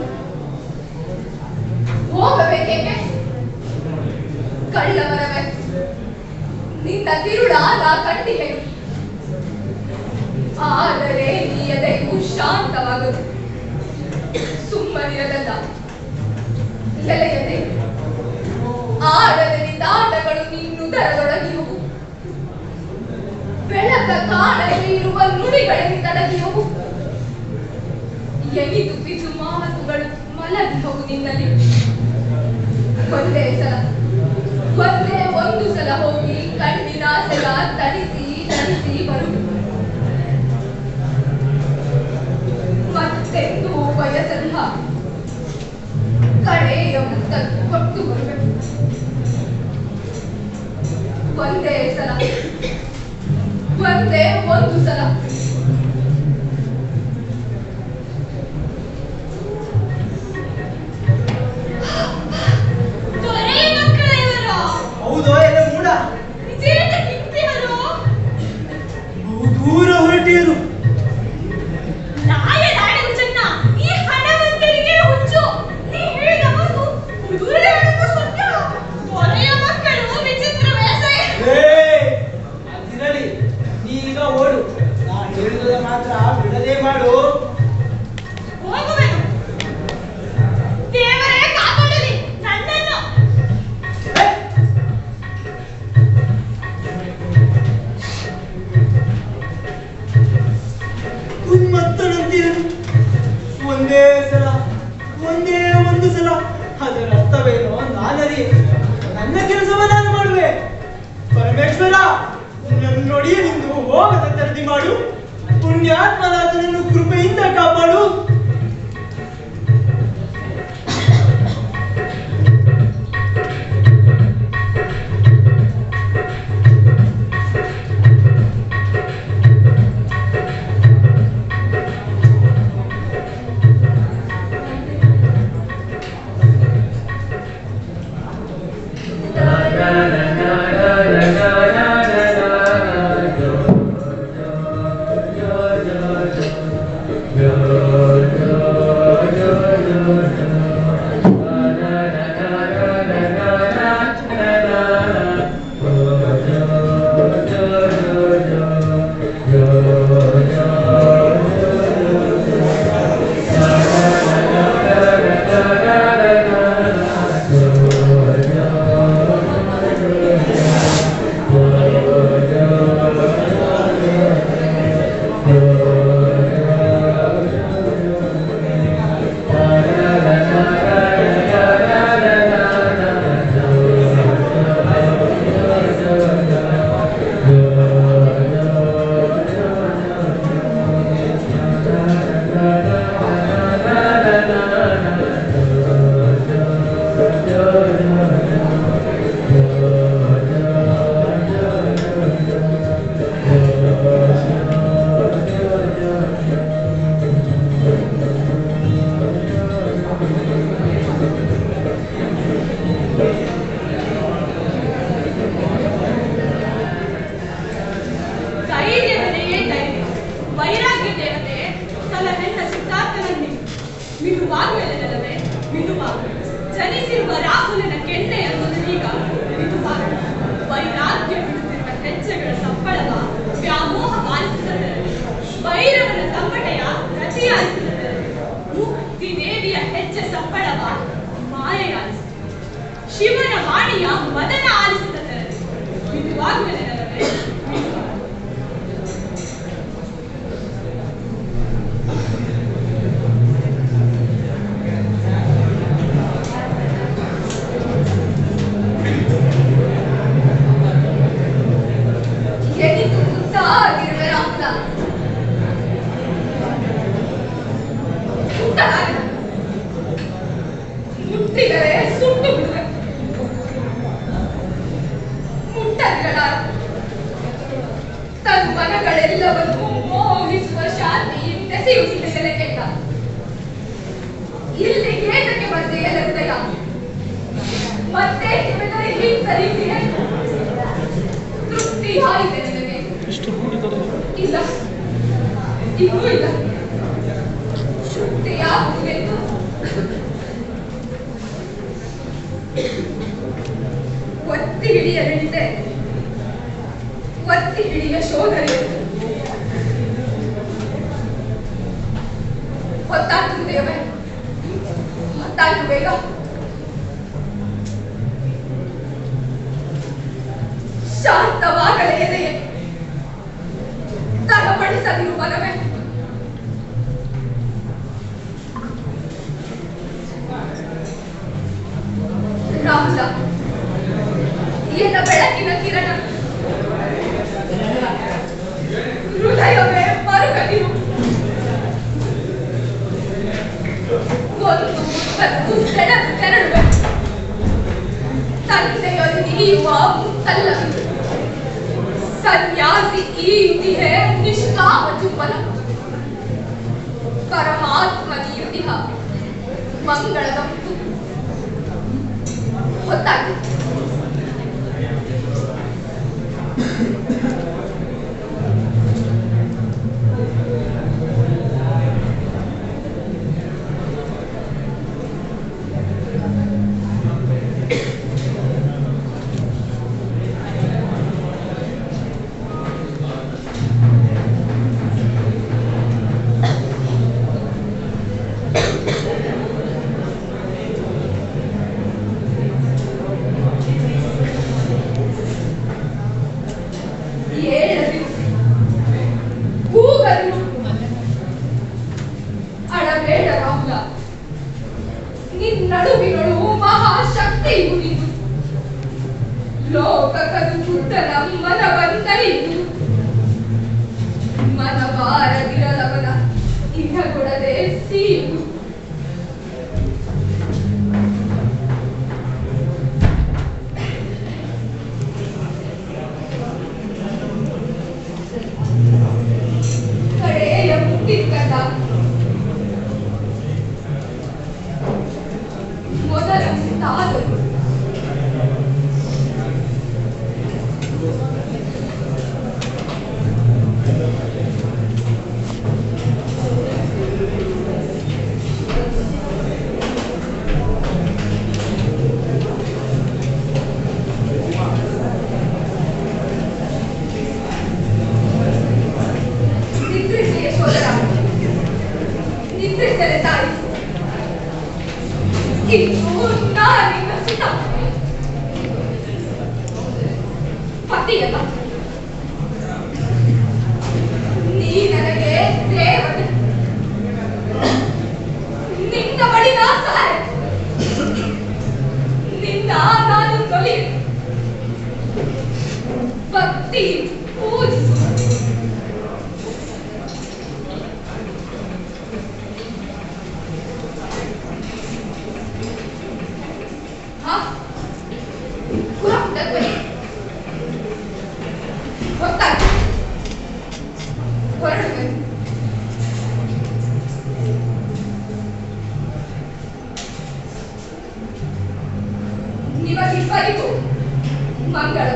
ಹೋಗಬೇಕೇಕೆ? ಕಳ್ಳವರವೇ, ನಿನ್ನ ತಿರುಳ ನಾ ಕಂಡಿಹೆ. ಆದರೆ ನೀ ಎದೆಗೂ ಶಾಂತವಾಗದು. ಸುಮ್ಮನಿರದಲ್ಲ ಎಲೆಯದೆ ಆಡದ ನಿಂದಾಟಗಳು ನಿನ್ನುದರದೊಳಗಿರುವು. ಬೆಳಕ ಕಾಣದೆ ಇರುವ ನುಡಿಗಳಿಂದಡಗಿರುವು. ಎನಿದು ಬಿದ್ದು ಮಾತುಗಳು ಮಲಗಿ ಹೋಗು ನಿನ್ನಲ್ಲಿ. ಒಂದೇ ಸಲ ಒಂದೇ ಒಂದು ಸಲ ಹೋಗಿ ಕಣ್ಣಿನ ಆಸೆಯ ತಣಿಸಿ ತಣಿಸಿ ಬರು. ಮತ್ತೆಂದು ಬಯಸಲ್ಲ. ಕಡೆಯ ಮುತ್ತ ಕೊಟ್ಟು ಬರಬೇಕು. ಒಂದೇ ಸಲ ಒಂದೇ ಒಂದು ಸಲ. ದೊರೆಯ ಮಕ್ಕಳ ಇವರು. ಹೌದೋ ಎಲ್ಲ ಮೂಡ. ಇದೇನು ಕಿಂತಿವರು? ಬಹುದೂರ ಹೊರಟೇನು. ನಾಯ ನಾಡಿಗೂ ಚೆನ್ನ. ಈ ಹಣವಂತರಿಗೆ ಹುಚ್ಚು. ನೀ ಹೇಳಿದ ಮಾತು ಕುದುರೆ ಆಡಲು ಸತ್ಯ. ದೊರೆಯ ಮಕ್ಕಳು ವಿಚಿತ್ರವೇ ಸೈ. ಅದಿರಲಿ, ನೀಗ ಓಡು. ನಾ ಹೇಳಿದ ಮಾತ್ರ ಬಿಡದೆ ಮಾಡು. ಹೋಗುವೆನು. ದೇವರೇ ಕಾಪಾಡಲಿ ನನ್ನನ್ನು. ಮತ್ತೊಂದೇನು? ಒಂದೇ ಸಲ ಒಂದೇ ಒಂದು ಸಲ. ಅದರ ಅರ್ಥವೇನೋ ನಾನರಿ. ನನ್ನ ಕೆಲಸವ ನಾನು ಮಾಡುವೆ. ಪರಮೇಶ್ವರ, ನನ್ನೊಡಿಯ ನಿಂದು ಹೋಗದ ತರದಿ ಮಾಡು. ಪುಣ್ಯಾತ್ಮನಾಥನನ್ನು ಕೃಪೆಯಿಂದ ಕಾಪಾಡು. Yo ಜನಿಸಿರುವ ರಾಹುಲನ ಕೆನ್ನೆಯನ್ನು ಈಗ ವೈರಾಗ್ಯ ಬಿಡುತ್ತಿರುವ ಹೆಜ್ಜೆಗಳ ಸಪ್ಪಳವ ವ್ಯಾಮೋಹ ಆಲಿಸುತ್ತದೆ. ಭೈರವನ ತಮ್ಮಟೆಯ ರತಿಯಾಲಿಸುತ್ತದೆ. ಮುಕ್ತಿ ದೇವಿಯ ಹೆಜ್ಜೆ ಸಪ್ಪಳವ ಮಾಯೆಯಾಲಿಸುತ್ತದೆ. ಶಿವನ ವಾಣಿಯ ಮದನ ಆಲಿಸುತ್ತದೆ. ಮಿದುವಾಗುವ ನೆನವೇ ಮುಟ್ಟಿದರೆ ಸುಟ್ಟು ಬಿಡುವೆ. ಮುಟ್ಟದಿರಲಾರ ತನ್ನ ಮನಗಳೆಲ್ಲವನ್ನು ಮೋಹಿಸುವ ಶಾಂತಿಯಿಂದ ಸಿಗುತ್ತಿದೆ ಕೆಟ್ಟ. ಇಲ್ಲಿ ಏತಕ್ಕೆ ಬಂದೆ ಎಲ್ಲ ಹೃದಯ? ಮತ್ತೆ ನಿಮ್ಮೆಲ್ಲರ ಹಿಂಸರಿಸಿಯೇ ತೃಪ್ತಿ ಆಯಿತೆ ನಿನಗೆ? ಇಲ್ಲ, ಇನ್ನೂ ಇಲ್ಲ. ಶುದ್ಧಿಯಾಗುವುದೆಂದು ಒತ್ತಿ ಹಿಡಿಯಲಿದೆ. ಒತ್ತಿ ಹಿಡಿಯ ಶೋಧನೆ ಹೊತ್ತಾಯ್ತು ದೇವೇ, ಹೊತ್ತಾಯ್ತು ಬೇಗ. ಶಾಂತವಾಗಲೇ ಎದೆಯೇ, ತಡಪಡಿಸದಿರು ಮನವೇ. ರಾಹುಲ, ಎನ್ನ ಬೆಳಕಿನ ಕಿರಣ, ಹೃದಯವೇ ಮರುಗದಿರು. ಒಂದು ಮುತ್ತನ್ನು ಸೆಳೆದು ತೆರಳುವೆ. ತಂದೆಯೊಂದಿಗೆಯುವ ಮುತ್ತಲ್ಲವಿದು. ಸನ್ಯಾಸಿ ಈ ಯುತಿಯೇ ನಿಷ್ಕಾಮ ಚುಂಬನ. ಪರಮಾತ್ಮನಿ ಯುತಿಹ ಮಂಗಳದ ಮುತ್ತು. ಹೊತ್ತಾಗಿ ನಿನ್ನಡುವಿನಳು ಮಹಾಶಕ್ತಿಯು ನೀನು. ಲೋಕಕದು ಪುಟ್ಟನ ಮನವಂತರಿದು. ಮನವಾರದಿರಲವನ ಇಹಗೊಡದೆ ಸೀವು. ಕಡೆಯ ಮುಟ್ಟಿಕ್ಕದ ಮೊದಲ ತಾದರು. ನಿದ್ರಿಸೆಯ ಸೋದರ, ನಿದ್ರಿಸಲೆ ತಾಯಿ. ಇನ್ನು ನಾನಿನ್ನ ಸುತ ಪತಿಯಲ್ಲ, ನೀ ನನಗೆ ದೇವತೆ. ನಿನ್ನ ಬಳಿ ನಾ ಸಹಾಯ, ನಿನ್ನ ನಾನು ತೊಲಿ. ಭಕ್ತಿ ಪೂಜಿಸು. ನಿಮಗಿಬ್ಬರಿಗೂ ಮಂಗಳ.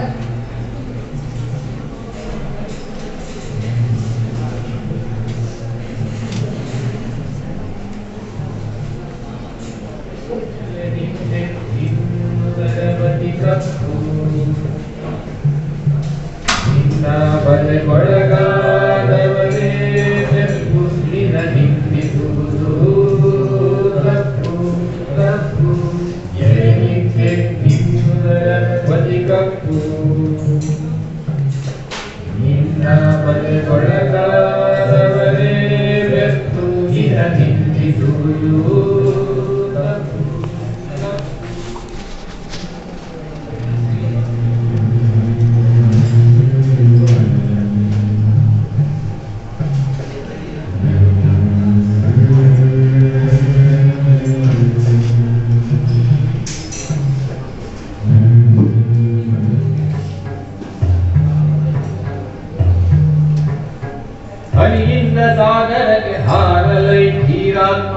Thank you. ಬಳೆಗೊಳಗಾದವರೇ ಬೆಪ್ಪು ನಿನ ನಿಂದಿಸುವುದು ತಪ್ಪು ತಪ್ಪು ಎಳೆನಿಕ್ಕೆ ನಿಮ್ಮುದರ ಬದಿ ಕಪ್ಪು ನಿನ್ನ ಬಳೆಗೊಳಗಾದವರೇ ಬೆಪ್ಪು ನಿನ ನಿಂದಿಸುವುದು ತಪ್ಪು ಹನಿಯಿಂದ ಸಾಗರಕ್ಕೆ ಹಾರಲೈ ಧೀರಾತ್ಮ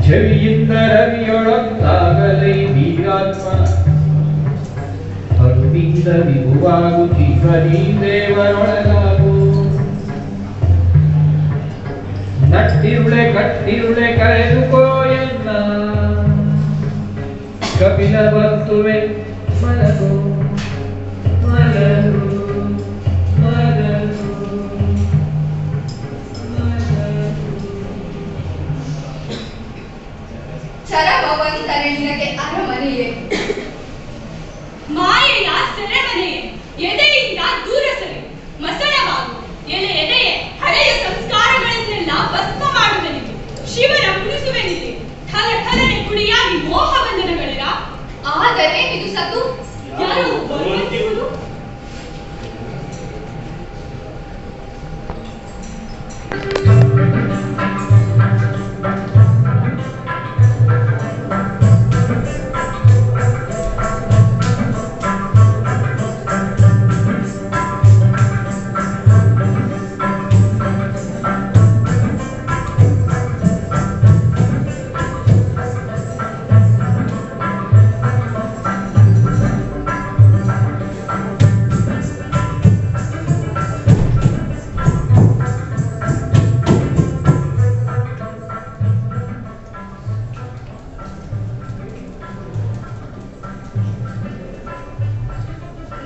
ಛವಿಯಿಂದ ರವಿಯೊಳಗಾಗಲೈ ವೀರಾತ್ಮ ಭಕ್ತಿಯಿಂದ ವಿಭುವಾಗು ಜೀವನಿ ದೇವರೊಳಗಾಗು ನಟ್ಟಿರುಳೆ ಕಟ್ಟಿರುಳೆ ಕರೆದುಕೋ ಎನ್ನ ಕಪಿಲ ಬರ್ತುವೆ ಮಲಗು ಮಲಗು ಚರಮವಂತನೆ ನಿನಗೆ ಅರಮನೆಯೇ ಮಾಯೆಯ ಸೆರೆಮನೆಯೇ ಎದೆಯಿಂದ ದೂರ ಸರಿ ಮಸಣವಾಗು ಎದೆಯೇ ಹಳೆಯ ಸಂಸ್ಕಾರಗಳನ್ನೆಲ್ಲ ಭಸ್ಮ ಮಾಡುವೆನಿಗೆ ಶಿವನ ಮುನಿಸುವೆನಿಗೆ ಠಲ ಠಲನೆ ಕುಡಿಯಾಗಿ ಮೋಹವಂದನಗಳಿರ ಆದರೆ ಇದು ಸತು ಯಾರು ವರ್ಣಿಸುವುದು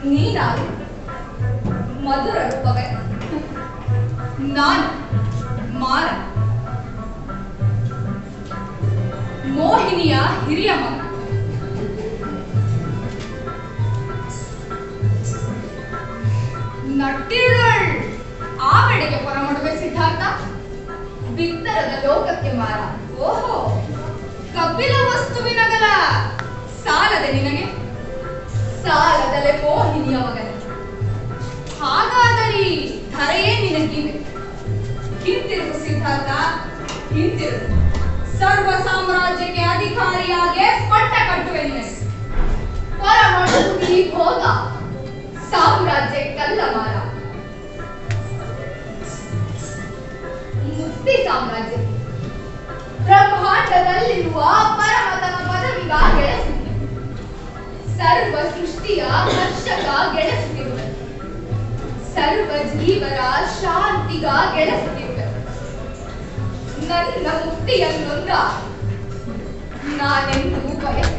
ನೀನಾರು ಮಧುರ ರೂಪವೇ ನಾನು ಮಾರ ಮೋಹಿನಿಯ ಹಿರಿಯ ಮಗ ನಟ್ಟಿರುಳ್ ಆ ಬೆಡೆಗೆ ಹೊರಮಡುವೆ ಸಿದ್ಧಾರ್ಥ ಬಿತ್ತರದ ಲೋಕಕ್ಕೆ ಮಾರ ಓಹೋ ಕಪಿಲ ವಸ್ತುವಿನಗಲ ಸಾಲದೆ ನಿನಗೆ ಸಾಲದಲೆ ಮೋಹಿನಿಯ ಮಗನ ಹಾಗಾದರೆ ಧರೆಯೇ ನಿನಗಿವೆ ಹಿಂತಿರುಗು ಸಿದ್ಧಾರ್ಥ ಹಿಂತಿರುಗು ಸರ್ವ ಸಾಮ್ರಾಜ್ಯಕ್ಕೆ ಅಧಿಕಾರಿಯಾಗಿ ಪಟ್ಟ ಕಟ್ಟುವೆ ನಿನಗೆ ಪರಮಣಿ ಭೋಗ ಸಾಮ್ರಾಜ್ಯಕ್ಕಲ್ಲ ಮಾರ ಮುಕ್ತಿ ಸಾಮ್ರಾಜ್ಯ ಬ್ರಹ್ಮಾಂಡದಲ್ಲಿರುವ ಪರಮತನ ಪದವಿಗಾಗಿ ಸರ್ವ ಸೃಷ್ಟಿಯ ಹರ್ಷಗ ಗೆಳಸುತ್ತಿರುವೆ ಸರ್ವ ಜೀವರ ಶಾಂತಿಗ ಗೆಳಸುತ್ತಿರುವೆ ನನ್ನ ಮುಕ್ತಿಯನ್ನೊಂದ ನಾನೆಂದು ಬಯಸ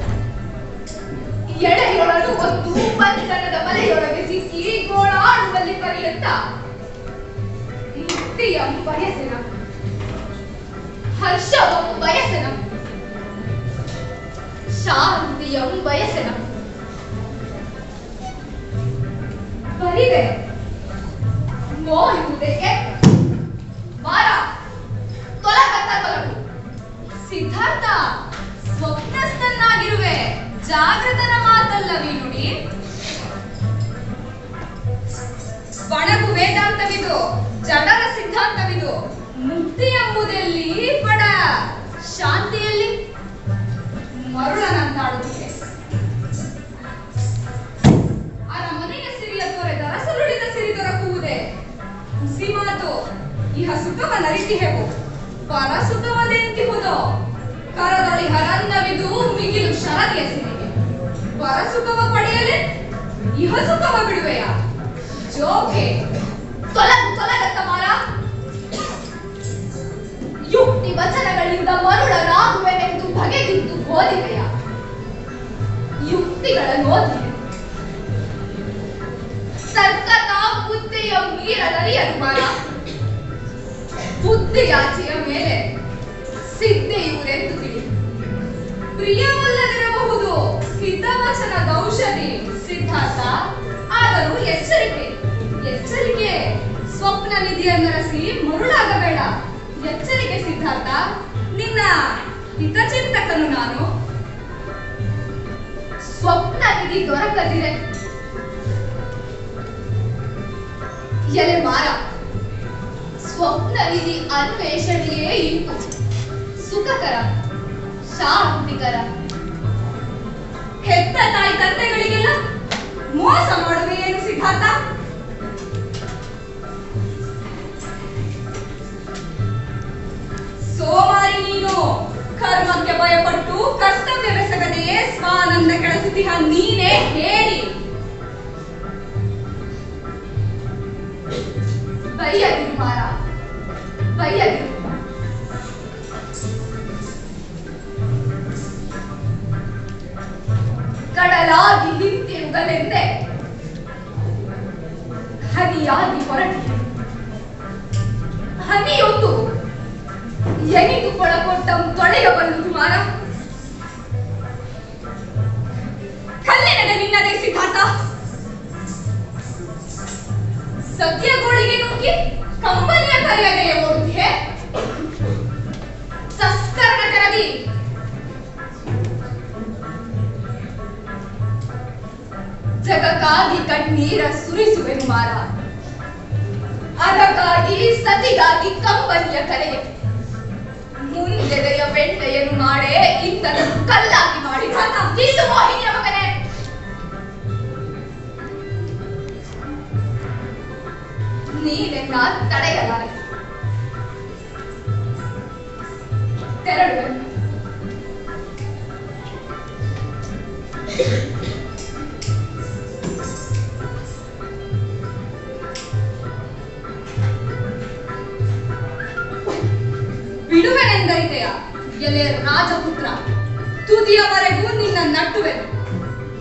ಎಡೆಯೊಳಲು ಒಂದು ಬಂಧನದ ಮಲೆಯೊಳಗೆ ಸಿಕ್ಕಿ ಗೋಳಾಡುವಲ್ಲಿ ಪರ್ಯಂತ ಮುಕ್ತಿಯ ಬಯಸನ ಹರ್ಷವಂ ಬಯಸನ ಶಾಂತಿಯಂ ಬಯಸನ ಬರಿದೆ ಮೋಹಿಸುವುದಕ್ಕೆ ಮಾರ ತೊಲಗತ್ತ ತೊಲಗು ಸಿದ್ಧಾರ್ಥ ಸ್ವಪ್ನಸ್ಥನಾಗಿರುವೆ ಜಾಗೃತನ ಮಾತಲ್ಲವೇ ನುಡಿ ಬಣಗು ವೇದಾಂತವಿದು ಜಡರ ಸಿದ್ಧಾಂತವಿದು ಮುಕ್ತಿ ಎಂಬುದೆಲ್ಲಿ ಪಡ ಶಾಂತಿಯಲ್ಲಿ ಮರುಳನಂತಾಡುತ್ತಿದೆ ಅರಮನೆಯ ಸಿರಿಯ ತೊರೆದ ರಸಲುಳಿದ ಸಿರಿ ದೊರಕುವುದೇ ಹುಸಿ ಮಾತು ಇಹ ಸುಖವ ನರಿತಿಹೆವು ಪರ ಸುಖವದೆಂತಿಹುದೋ ಕರದೊಳಿ ಹರಂದವಿದು ಮಿಗಿಲು ಶರದಿಯ ಸಿರಿಗೆ ಪರ ಸುಖವ ಪಡೆಯಲೆ ಇಹ ಸುಖವ ಬಿಡುವೆಯ ಜೋಕೆ ತೊಲಗತ್ತ ಮಾರ ಯುಕ್ತಿ ವಚನಗಳಿಂದ ಮರುಳನಾಗುವೆನೆಂದು ಬಗೆದಿದ್ದು ಬೋಧಿಕೆಯ ಯುಕ್ತಿಗಳ ಓದಿ ತರ್ಕ ಬುದ್ಧಿಯು ಮೀರಲರಿಯದು ಮರ. ಬುದ್ಧಿಯಾಚೆಯ ಮೇಲೆ ಸಿದ್ಧೆಯುರೆಂದು ತಿಳಿ. ಪ್ರಿಯವಲ್ಲದಿರಬಹುದು ಹಿತವಚನದ ಔಷಧಿ ಸಿದ್ಧಾರ್ಥ. ಆದರೂ ಎಚ್ಚರಿಕೆ ಎಚ್ಚರಿಕೆ. ಸ್ವಪ್ನ ನಿಧಿಯನ್ನರಸಿ ಮರುಳಾಗಬೇಡ. ಎಚ್ಚರಿಕೆ ಸಿದ್ಧಾರ್ಥ. ನಿನ್ನ ಹಿತಚಿಂತಕನು ನಾನು. ಸ್ವಪ್ನ ನಿಧಿ ದೊರಕದಿರೆ ಎಲೆ ಮಾರ. ಸ್ವಪ್ನ ನಿಧಿ ಅನ್ವೇಷಣೆಯೇ ಇಂಪು, ಸುಖಕರ, ಶಾಂತಿಕರ. ಹೆತ್ತ ತಾಯಿ ತಂದೆಗಳಿಗೆಲ್ಲ ಮೋಸ ಮಾಡುವೆ ಏನು ಸಿದ್ಧಾರ್ಥ? ಸೋಮಾರಿ ನೀನು. ಕರ್ಮಕ್ಕೆ ಭಯಪಟ್ಟು ಕರ್ತವ್ಯವೆಸಗದೆಯೇ ಸ್ವಾನಂದ ಕೆಳಸುತ್ತಿಹ ನೀನೇ ಹೇಳಿ. ಬೈಯದಿರು ಮಾರ, ಬೈಯದಿರು. ಕಡಲಾಗಿ ಹಿಂತಿರುಗಲೆಂದೆ ಹನಿಯಾಗಿ ಹೊರಟಿ. ಹನಿಯೊಂದು ಎನಿದು ಕೊಳಕೊಟ್ಟಂ ತೊಳೆಯಬಲ್ಲುದು ಮಾರ. ಕಲ್ಲಿನದೆ ನಿನ್ನದೇ ಸಿದ್ಧಾರ್ಥ. ಸದ್ಯಗೋಳಿಗೆ ನುಗ್ಗಿ ಕಂಬನಿಯ ಕರೆಯದೆಯೇ ಓಡುತ್ತಿಯೇ? ತಸ್ಕರಣ ಕರದಿ ಜಗಕ್ಕಾಗಿ ಕಣ್ಣೀರ ಸುರಿಸುವೆನು ಮಾರ. ಅದಕ್ಕಾಗಿ ಸತಿಗಾಗಿ ಕಂಬನಿಯ ಕರೆಗೆ ಮುಂದೆದೆಯ ಬೆಣ್ಣೆಯನ್ನು ಮಾಡೇ ಇಂಥದನ್ನು ಕಲ್ಲಾಗಿ ಮಾಡಿ ಇದು ಮೋಹಿನಿಯ ಮಗನೇ. ನೀನೆನ್ನ ತಡೆಯಲಾರೆ. ತೆರಳುವೆ. ಬಿಡುವೆನೆಂದರಿತೆಯ ಎಲೆ ರಾಜಪುತ್ರ. ತುದಿಯವರೆಗೂ ನಿನ್ನ ನಟ್ಟುವೆನು.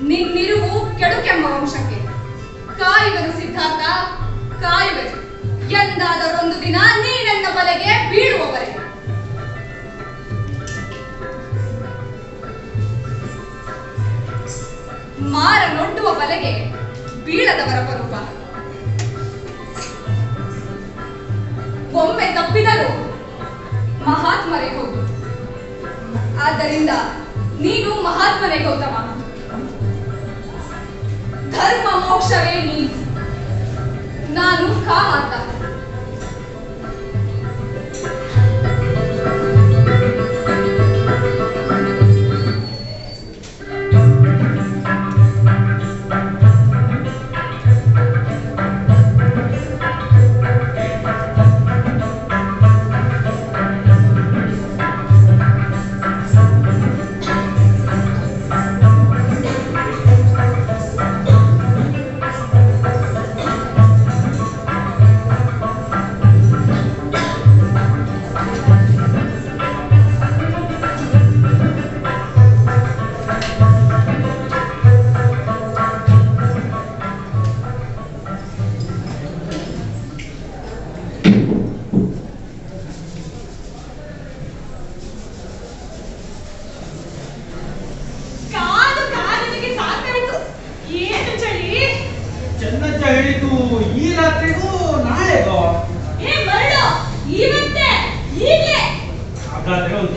ನಿನ್ನಿರುವು ಕೆಡುಕೆಂಬ ವಂಶಕ್ಕೆ. ಕಾಯುವೆನು ಸಿದ್ಧಾರ್ಥ, ಕಾಯುವೆನು. ಎಂದಾದರೊಂದು ದಿನ ನೀನೆನ್ನ ಬಲೆಗೆ ಬೀಳುವವರೆಗೆ. ಮಾರ ನೊಡ್ಡುವ ಬಲೆಗೆ ಬೀಳದವರ ಬರುವ. ಒಮ್ಮೆ ತಪ್ಪಿದರೂ ಮಹಾತ್ಮರೇ ಹೋಗು. ಆದ್ದರಿಂದ ನೀನು ಮಹಾತ್ಮನೇ ಗೌತಮ. ಧರ್ಮ ಮೋಕ್ಷವೇ ನೀನು, ನಾನು ಕಾಮಾತ.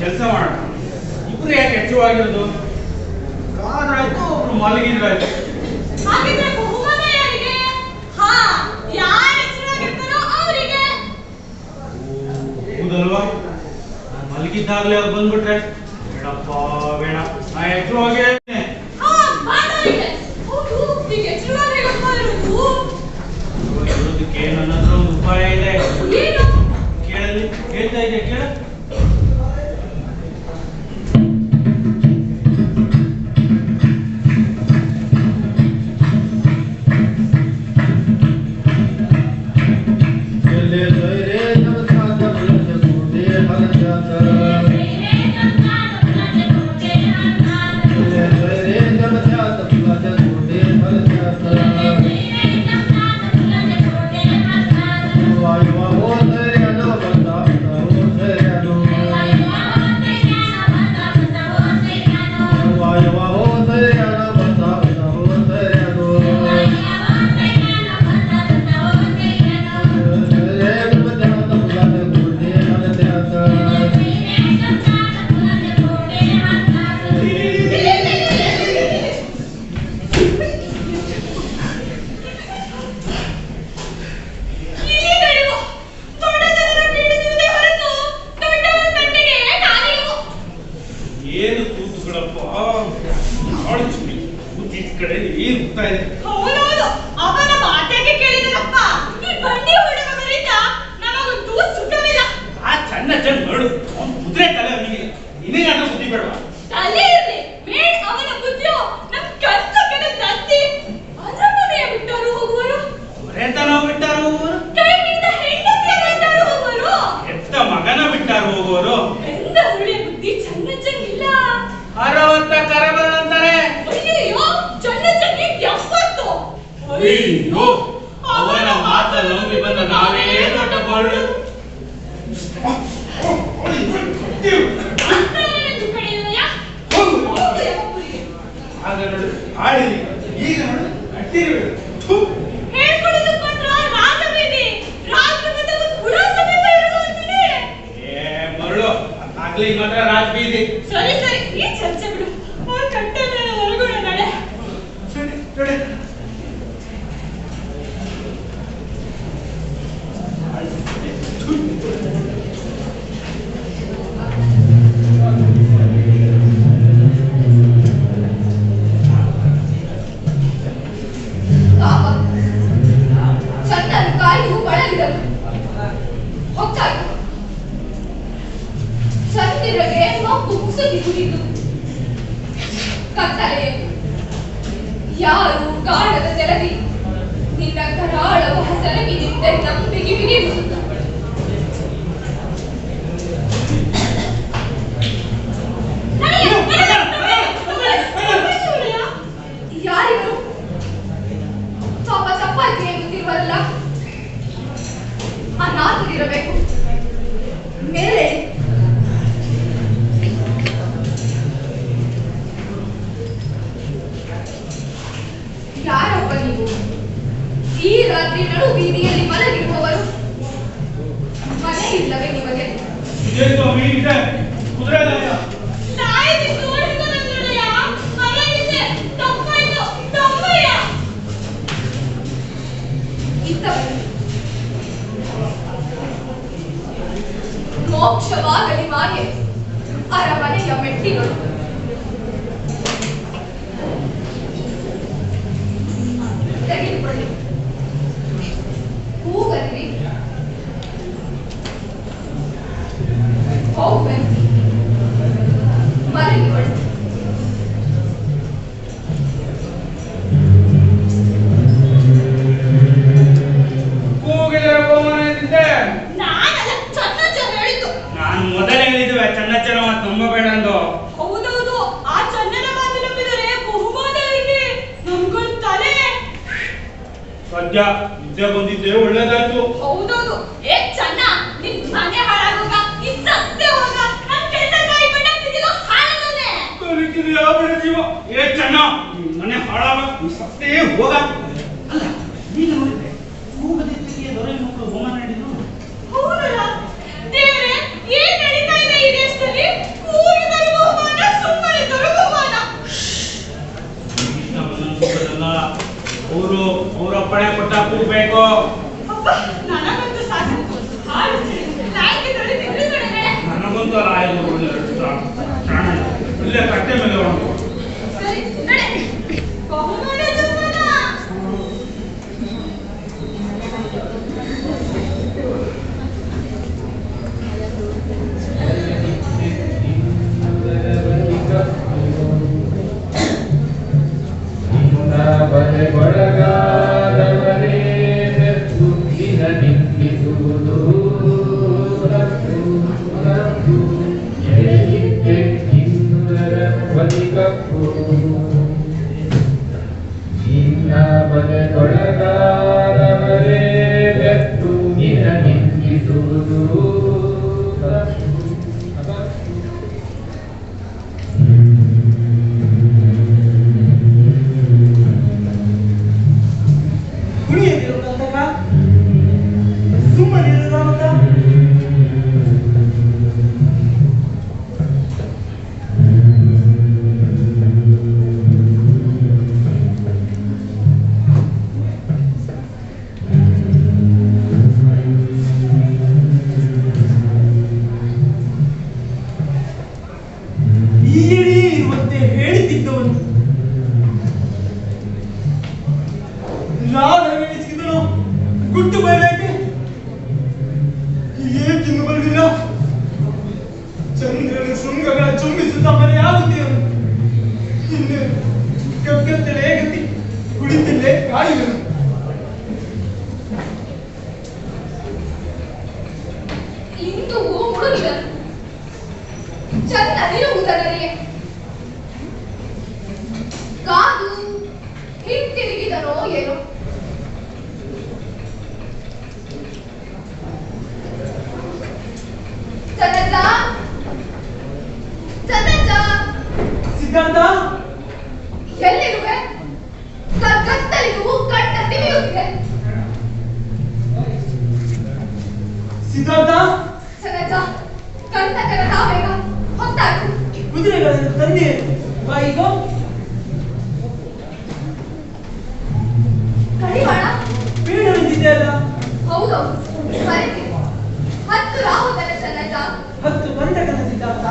ಕೆಲಸ ಮಾಡೋಣ. ಇಬ್ರು ಯಾಕೆ ಹೆಚ್ಚುವಾಗಿರೋದು? ಕಾದ್ರಾಯ್ತು, ಒಬ್ರು ಮಲಗಿದ್ರಾಯ್ತು. ಹಾಗಿದ್ರೆ ಬಹುಮಾನ ಯಾರಿಗೆ? ಹಾ, ಯಾರು ಹೆಚ್ಚಾಗಿರ್ತಾರೋ ಅವರಿಗೆ. ಹೌದಲ್ವಾ? ನಾನು ಮಲಗಿದ್ದಾಗಲೇ ಅವ್ರು ಬಂದ್ಬಿಟ್ರೆ ಬೇಡಪ್ಪ ಬೇಡ, ನಾ ಹೆಚ್ಚುವಾಗೆ ಇರೋದಕ್ಕೆ ನನ್ನ ಹತ್ರ ಒಂದು ಉಪಾಯ ಇದೆ. ಕೇಳಲಿ, ಕೇಳ್ತಾ ಇದೆ, ಕೇಳ. Yeah. ಕೂತ್ಕೊಳ್ಳಪ್ಪ. ಅವಳು ಬುದ್ಧಿ ಕಡೆ ಏನ್ ಹೋಗ್ತಾ ಇದೆ. ಹೌದೌದು, ಅವನ ಮಾತಿಗೆ ಕೇಳಿದನಪ್ಪ. ಈ ಬಂಡಿ ಹುಡುಗರಿಂದ ನಮಗಂತೂ ಸುಖವಿಲ್ಲ. ಆ ಚೆನ್ನ ನೋಡು, ಅವ್ನು ಕುದುರೆ ತಲೆ ಅವನಿಗೆ. ನಿನಗಾದ್ರೂ ಬುದ್ಧಿ ಬೇಡವಾ? ತಲೆ ಇರ್ಲಿ, ಮೇಡ್ ಅವನ ಬುದ್ಧಿಯು ನಮ್ ಕರ್ತವ್ಯದ ನತ್ತಿ. ಅರಮನೆಯ ಬಿಟ್ಟರು ಹೋಗುವರು, ಮರೆತನ ಬಿಟ್ಟಾರು ಹೋಗುವರು, ಕೈಯಿಂದ ಹೆಂಡತಿಯ ಬಿಟ್ಟರು ಹೋಗುವರು, ಎತ್ತ ಮಗನ ಬಿಟ್ಟಾರು ಹೋಗುವರು. ಎಂದ ಹುಳಿಯ ಬುದ್ಧಿ ಚನ್ನಜ್ಜಂಗಿಲ್ಲ. 60 ಕರಬರಂತಾರೆ. ಅಯ್ಯಯ್ಯೋ, ಚನ್ನಜ್ಜಂಗಿ 70. ಅಯ್ಯೋ, ಅವನ ಮಾತ ನಂಬಿ ಬಂದ ನಾವೇ ದೊಡ್ಡ ಬಾಳು. ಆಗ ನೋಡು ಆಡಿರಿ, ಈಗ ನೋಡು ಅಟ್ಟಿರಿ. ಹೇಳ್ಕೊಳ್ಳೋದು ಮಾತ್ರ ರಾಜಬೀದಿ, ರಾಜಮಠದ ಒಂದು ಹುಳ ಸಮೇತ ಇರುವಂತಿದೆ. ಏ ಮರಳು, ಆಗ್ಲಿ ಮಾತ್ರ ರಾಜ್ ಬೀದಿ. ಸರಿ ಸರಿ, ಈ ಚರ್ಚೆ ಬಿಡು. ಅವ್ರ ಕಟ್ಟೆ ಮೇಲೆ ಹೊರಗಡೆ ನಡೆ. ಸರಿ, ನೋಡಿ. ಚನ್ನನು ಕಾಯಿಯು ಬಳಲಿದರು. ಹೊತ್ತಾಯಿತು. ಚಂದಿರಗೆ ಮಬ್ಬು ಮುಸುಗಿ ಕುಡಿದು ಕತ್ತಲೆ ಯಾರು ಗಾಢದ ಜಲದಿ ನಿನ್ನ ಕರಾಳವ ಹಸಲಗಿನಿಂದ ನಂಬಿಗೆ ಬಿಗಿದು ಯಾರಿವರು ಪಾಪ ಚಪ್ಪಾತಿ ಎನ್ನುತ್ತಿರುವಲ್ಲ, ಅನಾಥರಿರಬೇಕು. ಮೇಲೆ ಯಾರಪ್ಪ ನೀವು? ಈ ರಾತ್ರಿ ನಡು ಬೀದಿಯಲ್ಲಿ ಮಲಗಿರುವವರು. ಮನೆ ಇಲ್ಲವೇ ನಿಮಗೆ? ಕುದುರೆ ಮೋಕ್ಷವಾಗಲಿ ಮಾಯೆ ಅರಮನೆಯ ಮೆಟ್ಟಿಗಳು. ತೆಗೆದುಕೊಳ್ಳಿ, ಕೂಗಲಿ, ಹೋಗ್ಬನ್ನಿ, ಮಲಗಿಕೊಳ್ಳಿ. ನಾನು ಮೊದಲೇ ಹೇಳಿದ್ವಿ ಚನ್ನ ಮಾತು ನಂಬಬೇಡ ಅಂದು. ಹೌದೌದು, ಆ ಚನ್ನನ ಮಾತು ನಂಬಿದರೆ ಬಹುಮಾನ ಇದೆ. ನಮ್ಗೊಂದು ತಲೆ. ಸದ್ಯ ವಿದ್ಯೆ ಬಂದಿದ್ದೆ ಒಳ್ಳೇದಾಯ್ತು. ಹೌದೌದು, ಏ ಚನ್ನ, ನಿನ್ ಮನೆ ಹಾಳಾಗೋಗ, ನಿನ್ ಸತ್ತೆ ಹೋಗ, ನನ್ ಕೆಲಸ ಕಾಯಿ ಬಿಡ ತಿದಿಗೋ ಹಾಳಾಗನೆ. ಕಲಿಕಿದ ಯಾವ ಜೀವ. ಏ ಚನ್ನ, ನಿನ್ ಮನೆ ಹಾಳಾಗ, ನೀ ಸತ್ತೇ ಹೋಗ. ಅಲ್ಲ, ನೀನು ನೋಡಿದ್ರೆ ಕೂಗದೆತ್ತಿಗೆ ದೊರೆ ಮಕ್ಕಳು ಹೋಮ ಮಾಡಿದ್ರು. ಹೌದಲ್ಲ ದೇವರೇ, ಏನ್ ನಡೀತಾ ಇದೆ ಈ ದೇಶದಲ್ಲಿ? ಕೂಗಿದರು ಬಹುಮಾನ, ಸುಮ್ಮನಿದ್ದರು ಬಹುಮಾನ. ಅವರು ಅವ್ರ ಅಪ್ಪಣೆ ಕೊಟ್ಟ ಕೂಗ್ಬೇಕು. ಅಪ್ಪ, ನನಗಂತೂ ಸಾಕು. ಹಾಳು ನಾಯಿಗೆ ತೊಡೆ ತಿರುಗಡೆ. ನನಗಂತೂ ರಾಯಲು ಇಲ್ಲೇ ಕಟ್ಟೆ ಮೇಲೆ ಹೊರಟು. ಸರಿ ನಡೆ. ಬಹುಮಾನ ಜನ್ಮನ. ಬಲೆಗೊಳಗಾದವರೇ ಬೆತ್ತುಗಿನ ನಿಂದಿಸುವುದು ಕಪ್ಪು ನಿನ್ನ ಬಲೆಗೊಳಗಾದವರೇ ಬೆತ್ತುಗಿನ ನಿಂದಿಸುವುದು ಸಿದ್ಧಾರ್ಥ ಎಲ್ಲಿರುವೆ? ಕತ್ತಲಿಗೂ ಕಣ್ಣ ತಿವಿಯುತ್ತಿದೆ. ಸಿದ್ಧಾರ್ಥ ಸನಜ ಕಂಟಕರ ತಾವೇಗ ಹೊತ್ತಾಡು. ಕುದುರೆಗಳನ್ನು ತಂದೆ ಬಾ ಈಗ. ಕಡಿವಾಣ ಬೇಡವೆಂದಿದೆ ಅಲ್ಲ. ಹೌದೌದು ಬರೀತಿ 10 ರಾಹುಗಳ ಸನಜ 10 ಬಂಧಕನ ಸಿದ್ಧಾರ್ಥ.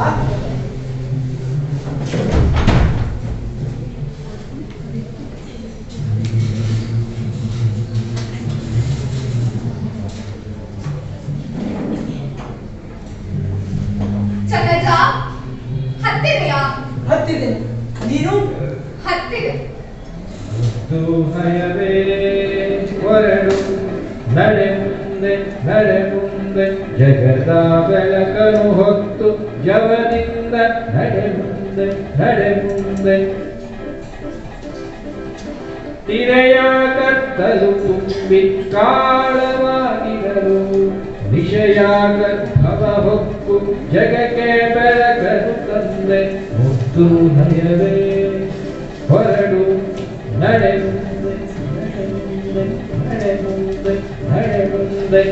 ಸನಜ ಹತ್ತಿದೆಯಾ? ಹತ್ತಿದೆ. ನೀನು? ಹತ್ತಿದೆ. ಹಯವೇ ಹೊರಡು ನಡೆ ಮುಂದೆ ನಡೆ ಮುಂದೆ ಜಗದ ಬೆಳಕನು ಹೊತ್ತು ಜವನಿಂದ ನಡೆ ಮುಂದೆ ನಡೆ ಮುಂದೆ ತಿರೆಯ ಕತ್ತಲು ತುಂಬಿ ಕಾಳವಾಗಿದರು ವಿಷಯ ಗರ್ಭವ ಹೊಕ್ಕು ಜಗಕ್ಕೆ ಬೆಳಕನು ತಂದೆ ಮುತ್ತು ನಯವೇ ಹೊರಡು ನಡೆ ಮುಂದೆ ನಡೆ ಮುಂದೆ ನಡೆ ಮುಂದೆ.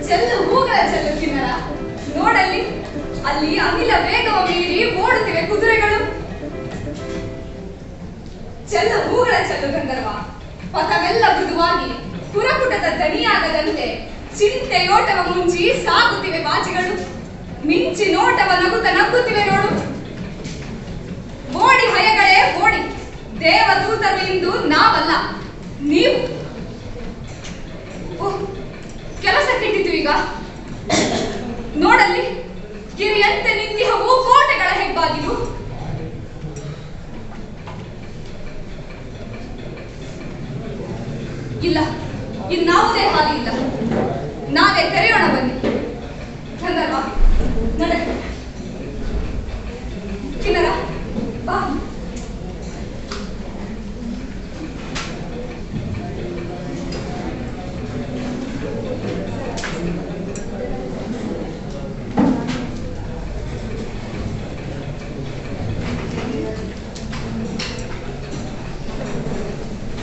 ಚೆಲ್ಲು ಹೂಗಳ ಚೆಲ್ಲು ಕಿನ್ನರ. ನೋಡಲ್ಲಿ ಅಲ್ಲಿ ಅನಿಲ ವೇಗವ ಮೀರಿ ಓಡುತ್ತಿವೆ ಕುದುರೆಗಳು. ಚೆಲ್ಲು ಹೂಗಳ ಚೆಲ್ಲು ಗಂಧರ್ವ. ಪಥವೆಲ್ಲ ಮೃದುವಾಗಿ ಪುರಕುಟದ ದಣಿಯಾಗದಂತೆ ಚಿಂತೆಯೋಟವ ಮುಂಚಿ ಸಾಗುತ್ತಿವೆ ಬಾಚಿಗಳು. ಮಿಂಚಿ ನೋಟವ ನಗುತ್ತಿವೆ ನೋಡು. ಓಡಿ ಹಯಗಳೇ ಓಡಿ. ದೇವದೂತರು ಇಂದು ನಾವಲ್ಲ, ನೀವು. ಕೆಲಸ ಕೆಟ್ಟಿತು ಈಗ. ನೋಡಲ್ಲಿ ಗಿರಿಯಂತೆ ನಿಂತಿಹವು ಕೋಟೆಗಳ ಹೆಬ್ಬಾಗಿಲು. ಇಲ್ಲ, ಇನ್ನಾವುದೇ ಹಾಗೆ ಇಲ್ಲ. ನಾವೇ ತೆರೆಯೋಣ ಬನ್ನಿ. ಗಂಧರ್ವ ನಡೆ. ಕಿನ್ನರ ಬಾ.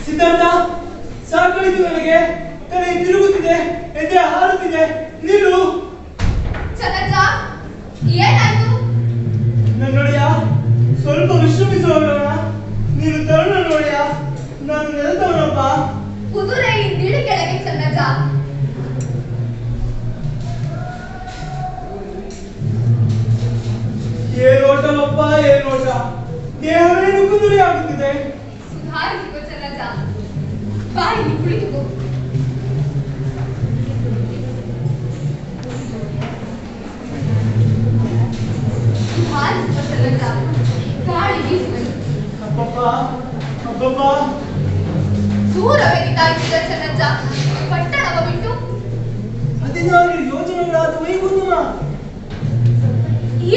ಸಿದ್ಧಾರ್ಥ ಸಾಕಳಿತು. ನನಗೆ ತಲೆ ತಿರುಗುತ್ತಿದೆ, ಎದೆ ಹಾರುತ್ತಿದೆ. ನಿಲ್ಲು. ಸನಜ ಏನಾಯ್ತು? ನನ್ನೊಡೆಯ ಸ್ವಲ್ಪ ವಿಶ್ರಮಿಸೋಣ. ನೀನು ತರುಣ ನೋಡೆಯ, ನಾನು ನೆಲದವನಪ್ಪ. ಕುದುರೆ ಇಂದಿಳಿ ಕೆಳಗೆ ಸನಜ. ಏನೋಟವಪ್ಪ ಏನೋಟ. ದೇಹವೇನು ಕುದುರೆ ಆಗುತ್ತಿದೆ. ಸುಧಾರಿಸಿಕೋ ಸನಜ. ಬಾಯಿ ಕುಳಿತುಕೋ. ಸುಧಾರಿಸಿಕೋ ಸನಜ. ಗಾಳಿ ಬೀಸುವುದು. ಅಪ್ಪಪ್ಪ ಅಪ್ಪಪ್ಪ. ದೂರವೆನಿತಾಗಿದ್ದ ಸನಜ ಪಟ್ಟಣವ ಬಿಟ್ಟು 16 ಯೋಜನೆಗಳಾದ ವೈಗುಂದಮ.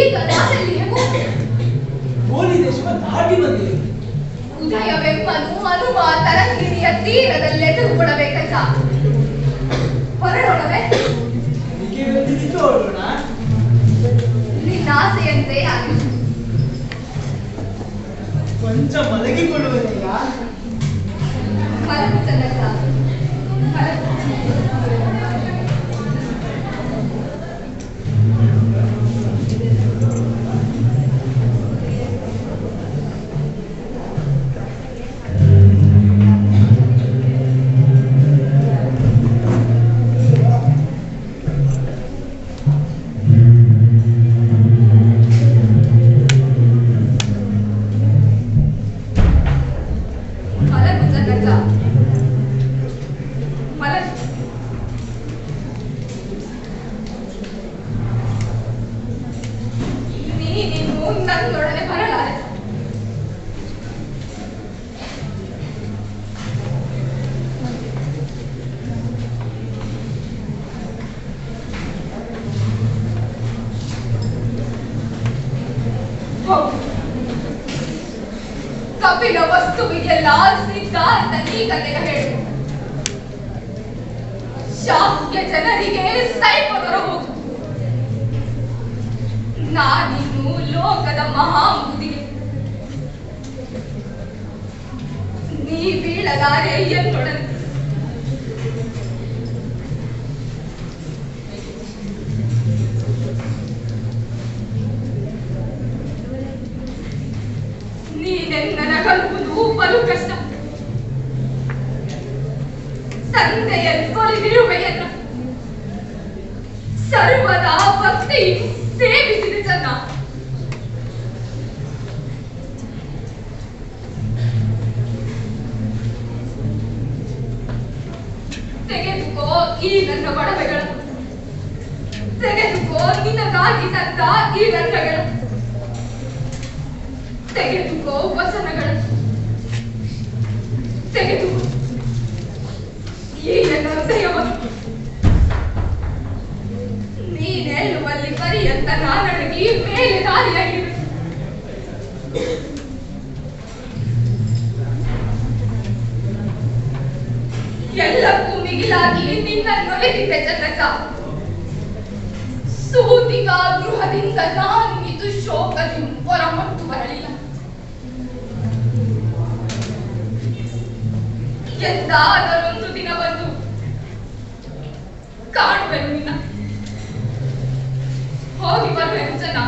ಈಗ ನಾನೆಲ್ಲಿಯೂ ಗೋಲಿ ದೇಶವ ದಾಟಿ ಬಂದಿದೆ. ಉದಯವೆಂಬನು ಹನುಮ ತರಂಗಿಣಿಯ ತೀರದಲ್ಲೆದುರು ಕೊಡಬೇಕಂತ ಹೊರಡೋಣವೇ? ನಿಂತು ಹೊರಡೋಣ. ನಿನ್ನ ಆಸೆಯಂತೆ ಆಗಲಿ. ಕೊಂಚ ಮಲಗಿಕೊಳ್ಳುವುದಯ್ಯ. ಮಲಗು ಸನಜ, ಮಲಗು. ಮಲಗು ಸನಜ, ಮಲಗು. ನೀನಿನ್ನು ನನ್ನೊಡನೆ ಬರಲಾರೆ. ಹೌದು, ಕಪಿಲ ವಸ್ತುವಿಗೆಲ್ಲ ಸಿದ್ಧಾರ್ಥ ಈ ಕಥೆಯ ಹೇಳು. ಶಾಸ್ತ್ರ ಜನರಿಗೆ ಸೈಪದರಬಹುದು. ನಾನಿನ್ನು ಲೋಕದ ಮಹಾಮುದಿಗೆ ನಿಲ್ಲಲಾರೆ ಎಂದೊಡನೆ. ನೀನೆನ್ನನಗಲುವುದು ಬಲು ಕಷ್ಟ. ತಂದೆಯನ್ನಿರುವೆಯನ್ನ ಸರ್ವದಾ ಭಕ್ತಿ ಸೇವಿಸಿದೆ ಚೆನ್ನ. ತೆಗೆದುಕೋ ಈ ನನ್ನ ಒಡವೆಗಳ, ತೆಗೆದುಕೋ ನಿನಗಾಗಿ ತಂದ ಈ ರಂಗಗಳ, ತೆಗೆದುಕೋ ವಚನಗಳ, ತೆಗೆದುಕೋ ಈ ನನ್ನ ಹೃದಯವನ್ನು. ನೀನೇಳುವಲ್ಲಿ ಪರ್ಯಂತ ನಾನಡಗಿ ಮೇಲೆ ದಾರಿಯಾಗಿವೆ. ಎಲ್ಲಕ್ಕೂ ಮಿಗಿಲಾಗಿ ನಿನ್ನನ್ನೊಲಿದಿದ್ದೆ ಜನಕ. ಸೂತಿಗ ಗೃಹದಿಂದ ನಾನು ಇದು ಶೋಕದಿ ಹೊರಮಟ್ಟು ಬರಲಿಲ್ಲ. ಎಂದಾದರೊಂದು ದಿನ ಬಂದು ಕಾಣುವೆನು ನಿನ್ನ. ಹೋಗಿ ಬರುವೆನು ಜನ.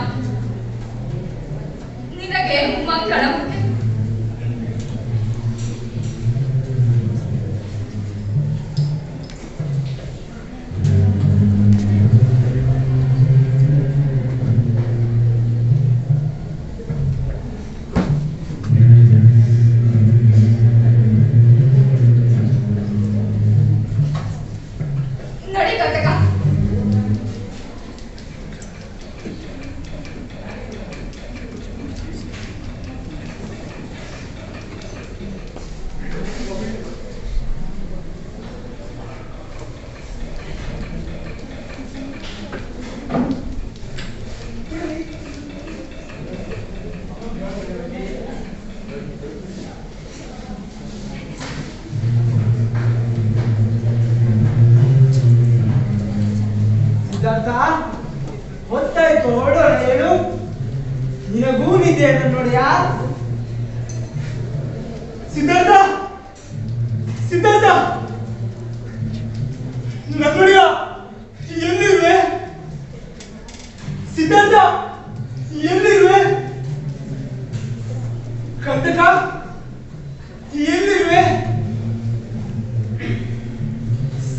ನಿನಗೆ ಮಂಗಳ ಮುಖ್ಯ. ಹೊತ್ತಾಯ್ತು, ಹೊರಡೋಣ. ಹೇಳು, ನಿನಗೂ ನಿದ್ದೆ ನೋಡಿಯಾ? ಸಿದ್ಧಾರ್ಥ, ಸಿದ್ಧಾರ್ಥ, ನೋಡಿಯಾ? ಎಲ್ಲಿರುವೆ ಸಿದ್ಧಾರ್ಥ? ಎಲ್ಲಿರುವೆ? ಕಂದಕ, ಎಲ್ಲಿರುವೆ?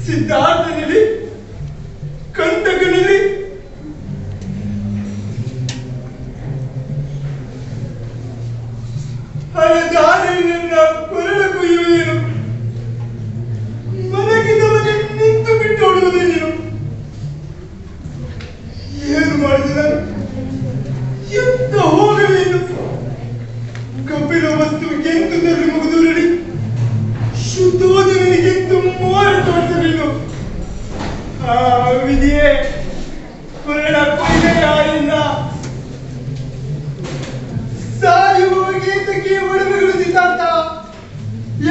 ಸಿದ್ಧಾರ್ಥನಲ್ಲಿ, ಕಂದಕನಲ್ಲಿ, ಹಲದಾರಿ ನನ್ನ ಕೊರಳ ಕೊಯ್ಯುವೆನು. ಮಲಗಿದವನೇ ನಿಂತು ಬಿಟ್ಟು ಓಡುವುದೇ ನೀನು. ಏನು ಮಾಡಿದೆ ನಾನು? ಎಂತ ಹೋಗಲೇನು? ಕಪಿಲ ವಸ್ತುವಿಗೆಂತು ತರಲಿ ಮುಗಿದುರಡಿ, ಶುದ್ಧೋದನಿಗೆಂತು ಮೋರ ತೋರಿಸಲೇನು? ಆ ವಿಧಿಯೇ ಕೊರಳ ಕೊಯ್ದೆಯಾರಿಂದ ಸಾಯುವ ಗೀತಕ್ಕೆ ಒಡಮೆಗಳು ಸಿದ್ಧಾರ್ಥ.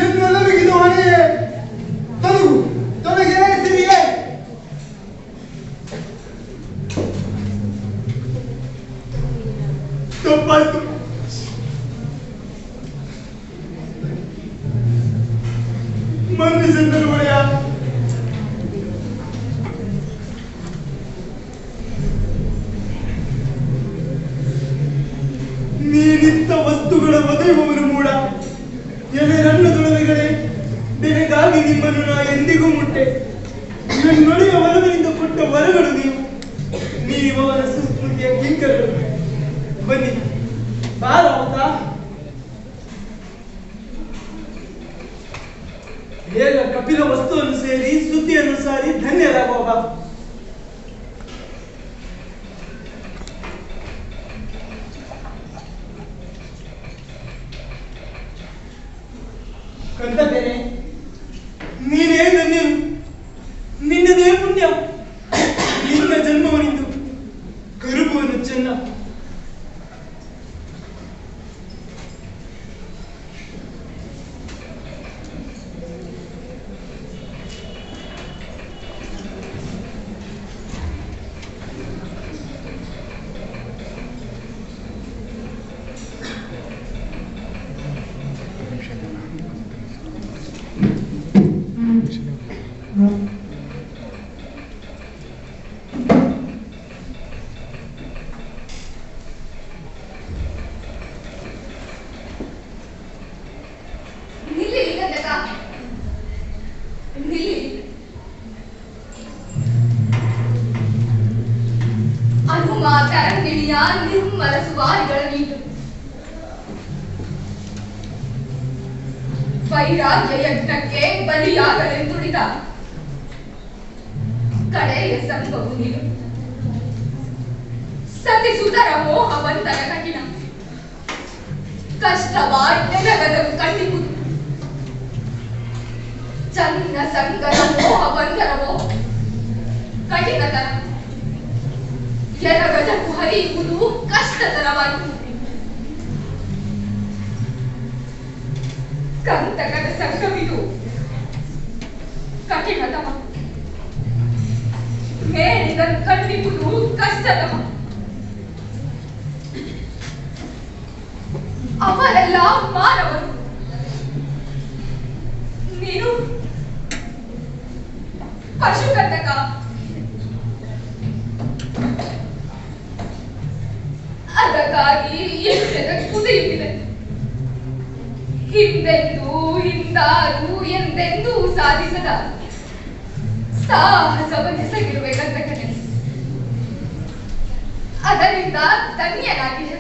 ಎನ್ನೊಲವಿಗಿದು ಹೊಣೆಯೇ. ತೊಲಗು, ತೊಲಗೆ ಸಿರಿಯೇ. ತಪ್ಪಾಯ್ತು. ಮನ್ನಿಸೆಂದರು ಒಡೆಯ. ನೀನಿತ್ತ ವಸ್ತುಗಳ ಒದೆಯುವವರು ಮೂಡ. ಎಲೆ ರನ್ನದೊಡವೆಗಳೇ, ಬೆಲೆಗಾಗಿ ನಿಮ್ಮನ್ನು ನಾ ಎಂದಿಗೂ ಮುಟ್ಟೆ. ನನ್ನೊಡೆಯ ಒಲವಿನಿಂದ ಕೊಟ್ಟ ವರಗಳು ನೀವವರ ಸುಸ್ಮೃತಿಯ ಕಿಂಕರಗಳು. ಬನ್ನಿ, ಬಾರ ಅವತಾ. ಬೇಗ ಕಪಿಲ ವಸ್ತುವನ್ನು ಸೇರಿ ಸುದ್ದಿಯನ್ನು ಸಾರಿ ಧನ್ಯರಾಗುವ. ಕಂದಕನೇ, ನೀನೇ ಧನ್ಯರು. ನಿನ್ನದೇ ಪುಣ್ಯ. ನಿನ್ನ ಜನ್ಮವನಿಂದು ಕರುಬುವನ್ನು ಚೆನ್ನ. ನಿಲ್ಲಿ ಗಂಧಕ, ನಿಲ್ಲಿ. ಹನುಮ ತರಂಗಿಣಿಯ ನಿರ್ಮಲ ಸುವಾರಿಗಳ ನೀರು, ವೈರಾಗ್ಯ ಯಜ್ಞಕ್ಕೆ ಬಲಿಯಾಗಲೆಂದುಳಿದ ಕಡೆಯ ಸಂಭವು ನೀನು. ಸತಿಸುತರ ಮೋಹ ಬಂಧನ ಕಠಿಣ, ಕಷ್ಟವಾದವು ಕಂಡಿಪುದು. ಚನ್ನ ಸಂಗರ ಮೋಹ ಬಂಧನವೋ ಕಠಿಣತರ, ಎರಗಜಕ್ಕೂ ಹರಿಯುವುದು ಕಷ್ಟತರವಾಯಿತು. ಕಂತಕದ ಸಂಗಮಿದು ಕಠಿಣತಮ, ಮೇಲಿದನ್ನು ಕಂಡಿಪುದು ಕಷ್ಟತಮ. ಅವರೆಲ್ಲ ಮಾನವರು, ನೀನು ಪಶುಕಂಟಕ. ಅದಕ್ಕಾಗಿ ಎಷ್ಟೆದ ಕುದಿಯುತ್ತಿದೆ. ಹಿಂದೆಂದೂ ಹಿಂದಾರು ಎಂದೆಂದೂ ಸಾಧಿಸದ ಸಾಹಸವನ್ನೆಸಗಿರುವೆ ಗಂಧಕನೇ. ಅದರಿಂದ ಧನ್ಯನಾಗಿದೆ.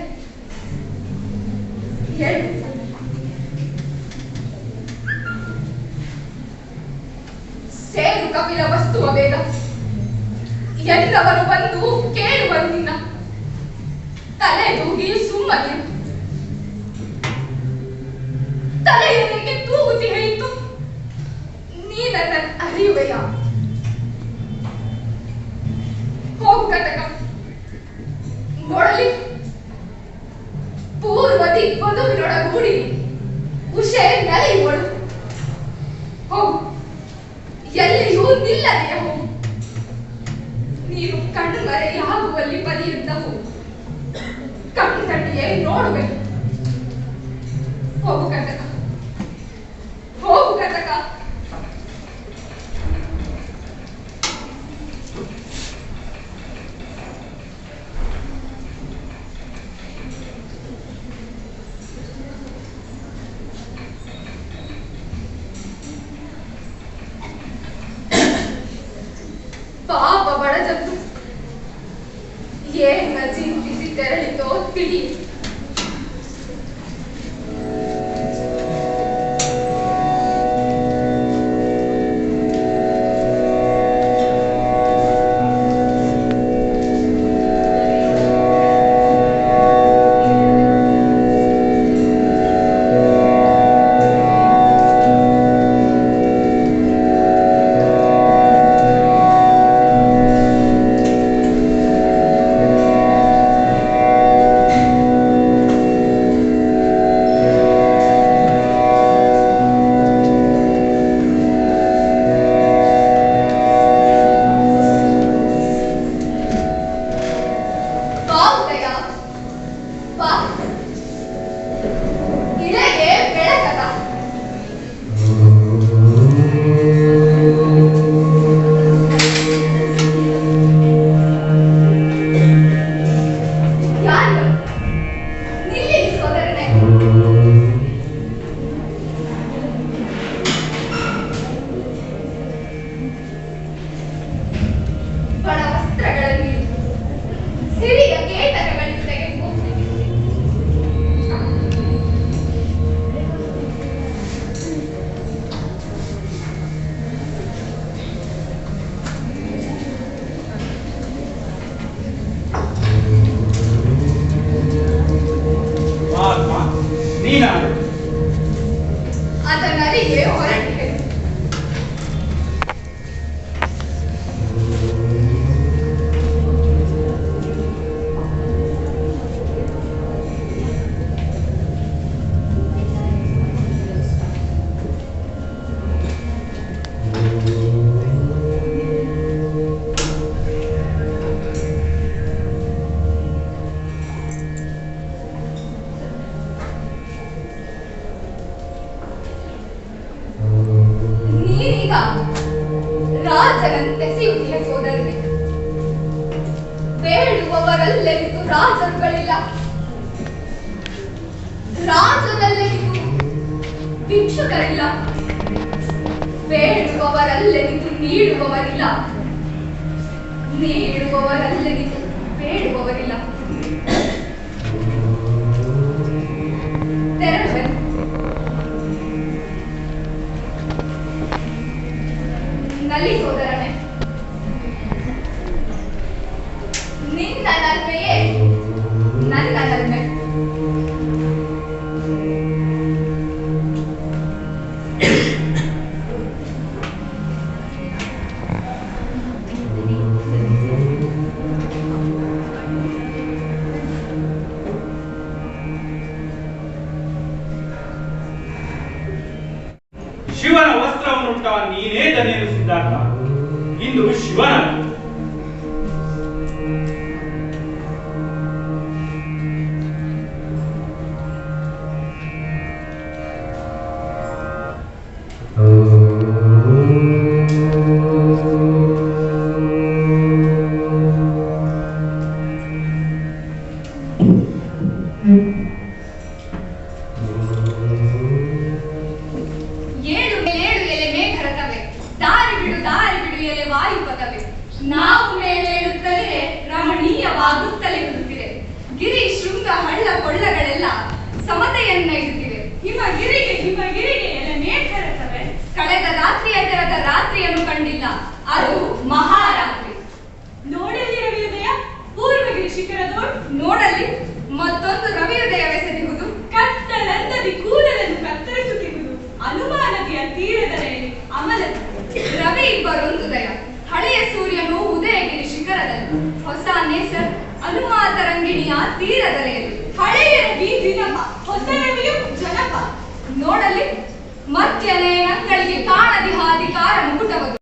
ಹೇಳು, ಸೇರು ಕಪಿಲ ವಸ್ತುವ ಬೇಗ, ಎಲ್ಲವರು ಬಂದು ಕೇಳುವರು ನಿನ್ನ. ತಲೆ ತೂಗಿ ಸುಮ್ಮನಿರು. ತಲೆಯನ್ನೇಕೆ ತೂಗುತ್ತಿ ಹೇಳಿತು? ನೀನನ್ನ ಅರಿಯುವೆಯ? ಹೋಗು ಕಟಕ, ನೋಡಲಿ ಪೂರ್ವ ದಿಗ್ಬದುವಿನೊಳಗೂಡಿ ಉಷೆ ನೆಲೆಯುವಳು. ಹೋಗು, ಎಲ್ಲಿಯೂ ನಿಲ್ಲದೆಯ ಹೋಗು. ನೀನು ಕಣ್ಮರೆಯಾಗುವಲ್ಲಿ ಬದಿಯುತ್ತ ಹೋಗು. ಕಣ್ಣು ಕಣ್ಣಿಗೆ ನೋಡುವೆ. ಹೋಗು ಕಟಕ, ಹೋಗು ಕಟಕ. ಪಾಪ ಬಡಜಂತು ಏನ ಚಿಂತಿಸಿ ತೆರಳಿತೋ ತಿಳಿ. ಅದನ್ನರಿಗೆ ಹೊರಟಿದೆ. ನೀನೀಗ ರಾಜನಂತೆ ಸಿಗುತ್ತಿದೆ ಸೋದರನೇ. ಬೇಡುವವರಲ್ಲೆಂದು ರಾಜರುಗಳಿಲ್ಲ, ರಾಜರಲ್ಲೆಂದು ಭಿಕ್ಷುಕರಿಲ್ಲ. ಬೇಡುವವರಲ್ಲೆಂದು ನೀಡುವವರಿಲ್ಲ, ನೀಡುವವರಲ್ಲೆಂದು ಬೇಡುವವರಿಲ್ಲ. ತೆರಳುವೆನು. ನಲ್ಲಿ ಸೋದರನೇ, ನಿನ್ನ ನಲ್ಮೆಯೇ ನನ್ನ ನಲ್ಮೆ. ಶಿವನ ವಸ್ತ್ರವನ್ನುಟ್ಟ ನೀನೇ ಧನ್ಯನು ಸಿದ್ಧಾರ್ಥ. ಇಂದು ಶಿವನ ನಾವು ಮೇಲೇಳುತ್ತಲೇ ರಮಣೀಯವಾಗುತ್ತಲೇ ಬರುತ್ತಿದೆ. ಗಿರಿ ಶೃಂಗ ಹಳ್ಳ ಕೊಳ್ಳಗಳೆಲ್ಲ ಸಮತೆಯನ್ನ ಇಡುತ್ತಿವೆ. ಹಿಮಗಿರಿಗೆ ಎಲೆ ಮೇಘರತವೆ. ಕಳೆದ ರಾತ್ರಿಯ ತೆರದ ರಾತ್ರಿಯನ್ನು ಕಂಡಿಲ್ಲ, ಅದು ಮಹಾರಾತ್ರಿ. ನೋಡಲಿ ರವಿಯುದಯ ಪೂರ್ವಗಿರಿ ಶಿಖರದೋಡ್. ನೋಡಲಿ ಮತ್ತೊಂದು ರವಿಯುದಯವೆಸೆದಿರುವುದು. ಕತ್ತಲಂದದಿ ಕೂದಲನ್ನು ಕತ್ತರಿಸುತ್ತಿರುವುದು ಅನುಮಾ ನದಿಯ ತೀರದಲ್ಲಿ ಅಮಲ. ರವಿ ಬರೊಂದುದಯ. ಹಳೆಯ ಸೂರ್ಯನು ಉದಯಗಿರಿ ಶಿಖರದಲ್ಲಿ, ಹೊಸ ನೇಸರ್ ಅನುಮಾ ತರಂಗಿಣಿಯ ತೀರದಲೆಯಲ್ಲಿ. ಹಳೆಯ ರವಿ ದಿನಪ, ಹೊಸ ರವಿಯು ಜನಪ. ನೋಡಲಿ ಮಧ್ಯನೇ ಅಂಗಳಿಗೆ ಕಾಣದಿಹಾಧಿಕಾರ ಮುಕುಟವದು.